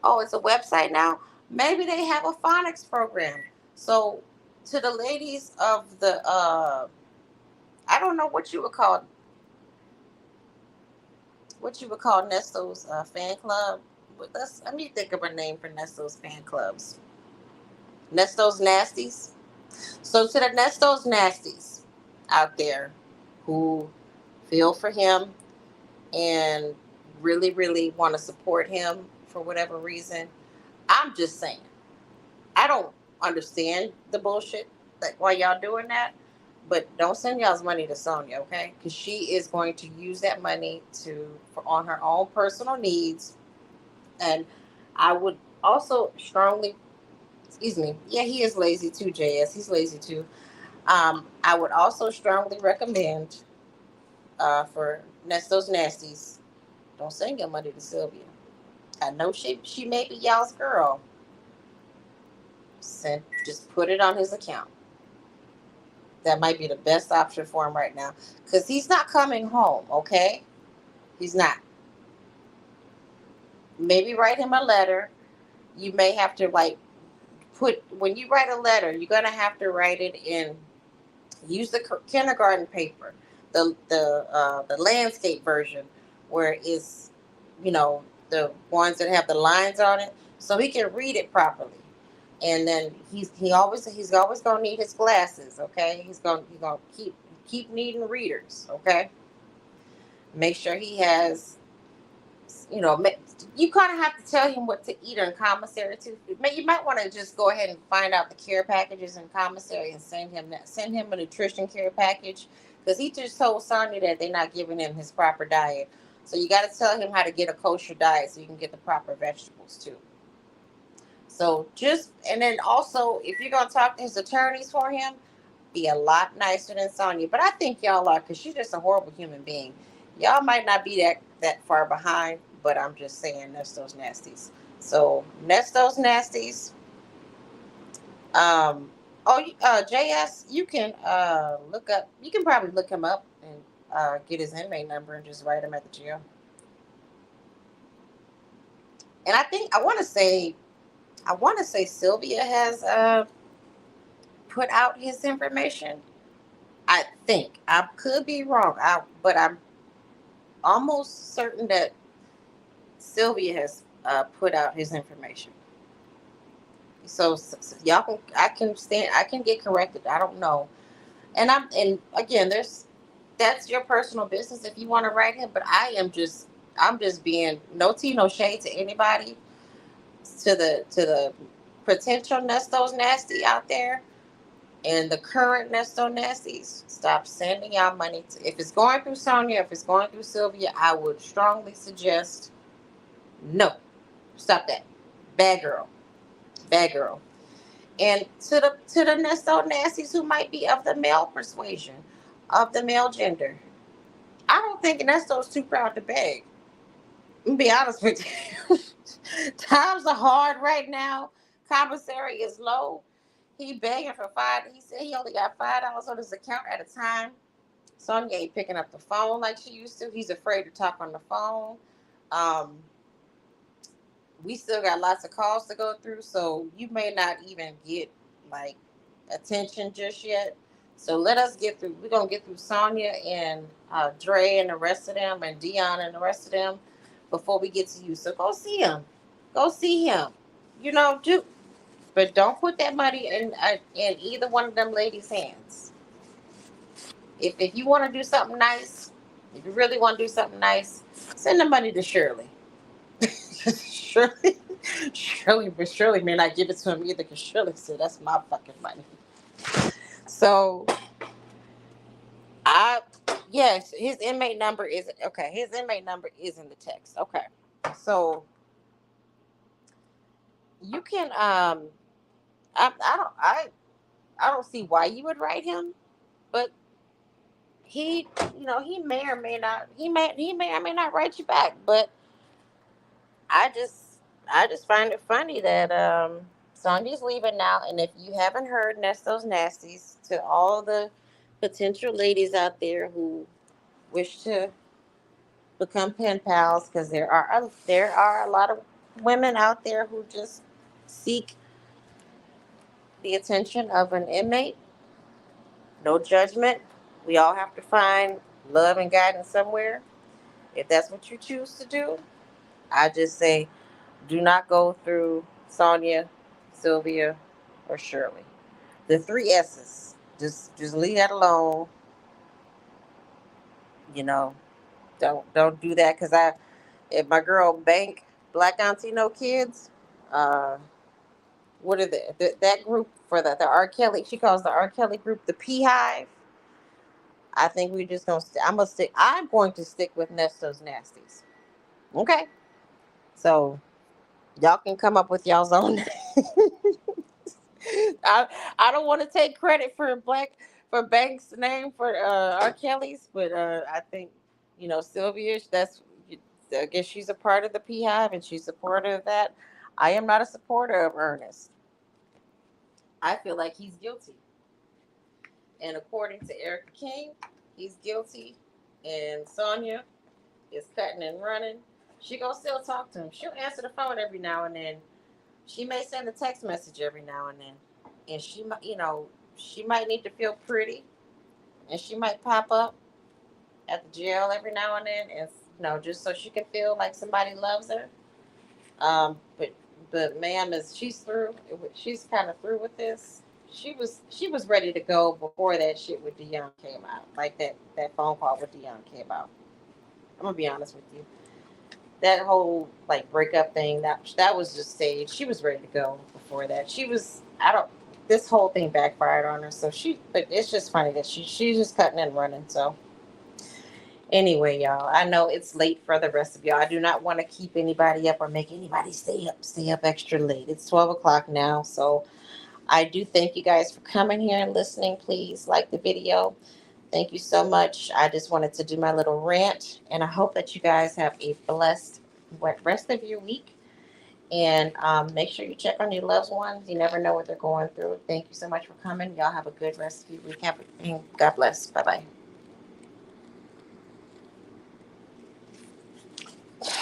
Oh, it's a website now. Maybe they have a phonics program. So to the ladies of the I don't know what you would call Nesto's fan club. But let me think of a name for Nesto's fan clubs. Nesto's Nasties. So to the Nesto's Nasties out there who feel for him and really, really want to support him for whatever reason, I'm just saying, I don't understand the bullshit like why y'all doing that, but don't send y'all's money to Sonya, okay? Because she is going to use that money on her own personal needs, and I would also strongly, excuse me, yeah, he is lazy too, JS. He's lazy too. I would also strongly recommend for Nesto's Nasties, don't send your money to Sylvia. I know she may be y'all's girl. Just put it on his account. That might be the best option for him right now because he's not coming home. Okay, he's not. Maybe write him a letter. You may have to like put when you write a letter, you're gonna have to write it in. Use the kindergarten paper, the landscape version, where it's the ones that have the lines on it, so he can read it properly. And then he's always gonna need his glasses. Okay, he's gonna keep needing readers. Okay, make sure he has you know, you kind of have to tell him what to eat in commissary too. You might want to just go ahead and find out the care packages in commissary and send him a nutrition care package because he just told Sonya that they're not giving him his proper diet. So you got to tell him how to get a kosher diet so you can get the proper vegetables too. So and then also if you're gonna talk to his attorneys for him, be a lot nicer than Sonya. But I think y'all are because she's just a horrible human being. Y'all might not be that far behind, but I'm just saying Nesto's Nasties. So Nesto's Nasties. JS, you can look up. You can probably look him up and get his inmate number and just write him at the jail. And I want to say Sylvia has put out his information. I think I could be wrong. But I'm almost certain that Sylvia has put out his information. So y'all can I can get corrected. I don't know. And again that's your personal business if you want to write him. But I'm just being no tea no shade to anybody to the potential Nesto's nasty out there and the current Nesto nasties. Stop sending y'all money if it's going through Sonya, if it's going through Sylvia. I would strongly suggest no. Stop that. Bad girl. Bad girl. And to the Nesto nasties who might be of the male persuasion, of the male gender, I don't think Nesto's too proud to beg. I'm be honest with you. Times are hard right now. Commissary is low. He begging for five. He said he only got $5 on his account at a time. Sonya ain't picking up the phone like she used to. He's afraid to talk on the phone. Um, we still got lots of calls to go through, so you may not even get like attention just yet. So let us get through. We're gonna get through Sonya and Dre and the rest of them, and Dion and the rest of them before we get to you. So go see him. Go see him. But don't put that money in either one of them ladies' hands. If you want to do something nice, if you really want to do something nice, send the money to Shirley. Shirley, but Shirley may not give it to him either because Shirley said that's my fucking money. So, yes, his inmate number is okay. His inmate number is in the text. Okay, so you can I don't see why you would write him, but he he may or may not he may or may not write you back, but I just I just find it funny that Sonya's leaving now, and if you haven't heard Nesto's Nasties, to all the potential ladies out there who wish to become pen pals, because there are a lot of women out there who just seek the attention of an inmate, no judgment. We all have to find love and guidance somewhere. If that's what you choose to do, I just say do not go through Sonia, Sylvia, or Shirley. The three S's. Just leave that alone. You know, don't do that because I if my girl Bank Black Auntie No Kids, uh, what are that group for the R Kelly? She calls the R Kelly group the P Hive. I think we just gonna. I'm gonna stick. I'm going to stick with Nesto's Nasties. Okay, so y'all can come up with y'all's own. I I don't want to take credit for Banks' name for R. Kelly's, but I think Sylvia. I guess she's a part of the Beehive and she's supportive of that. I am not a supporter of Ernest. I feel like he's guilty, and according to Erica King, he's guilty, and Sonia is cutting and running. She gonna still talk to him. She'll answer the phone every now and then. She may send a text message every now and then, and she might need to feel pretty, and she might pop up at the jail every now and then, and just so she can feel like somebody loves her. But ma'am is she's through. She's kind of through with this. She was ready to go before that shit with Dion came out, like that phone call with Dion came out. I'm gonna be honest with you. That whole like breakup thing that was just staged. She was ready to go before that. She was I don't this whole thing backfired on her. But it's just funny that she's just cutting and running. So anyway, y'all, I know it's late for the rest of y'all. I do not want to keep anybody up or make anybody stay up extra late. It's 12 o'clock now, so I do thank you guys for coming here and listening. Please like the video. Thank you so much. I just wanted to do my little rant, and I hope that you guys have a blessed rest of your week. And make sure you check on your loved ones. You never know what they're going through. Thank you so much for coming. Y'all have a good rest of your week. And God bless. Bye bye.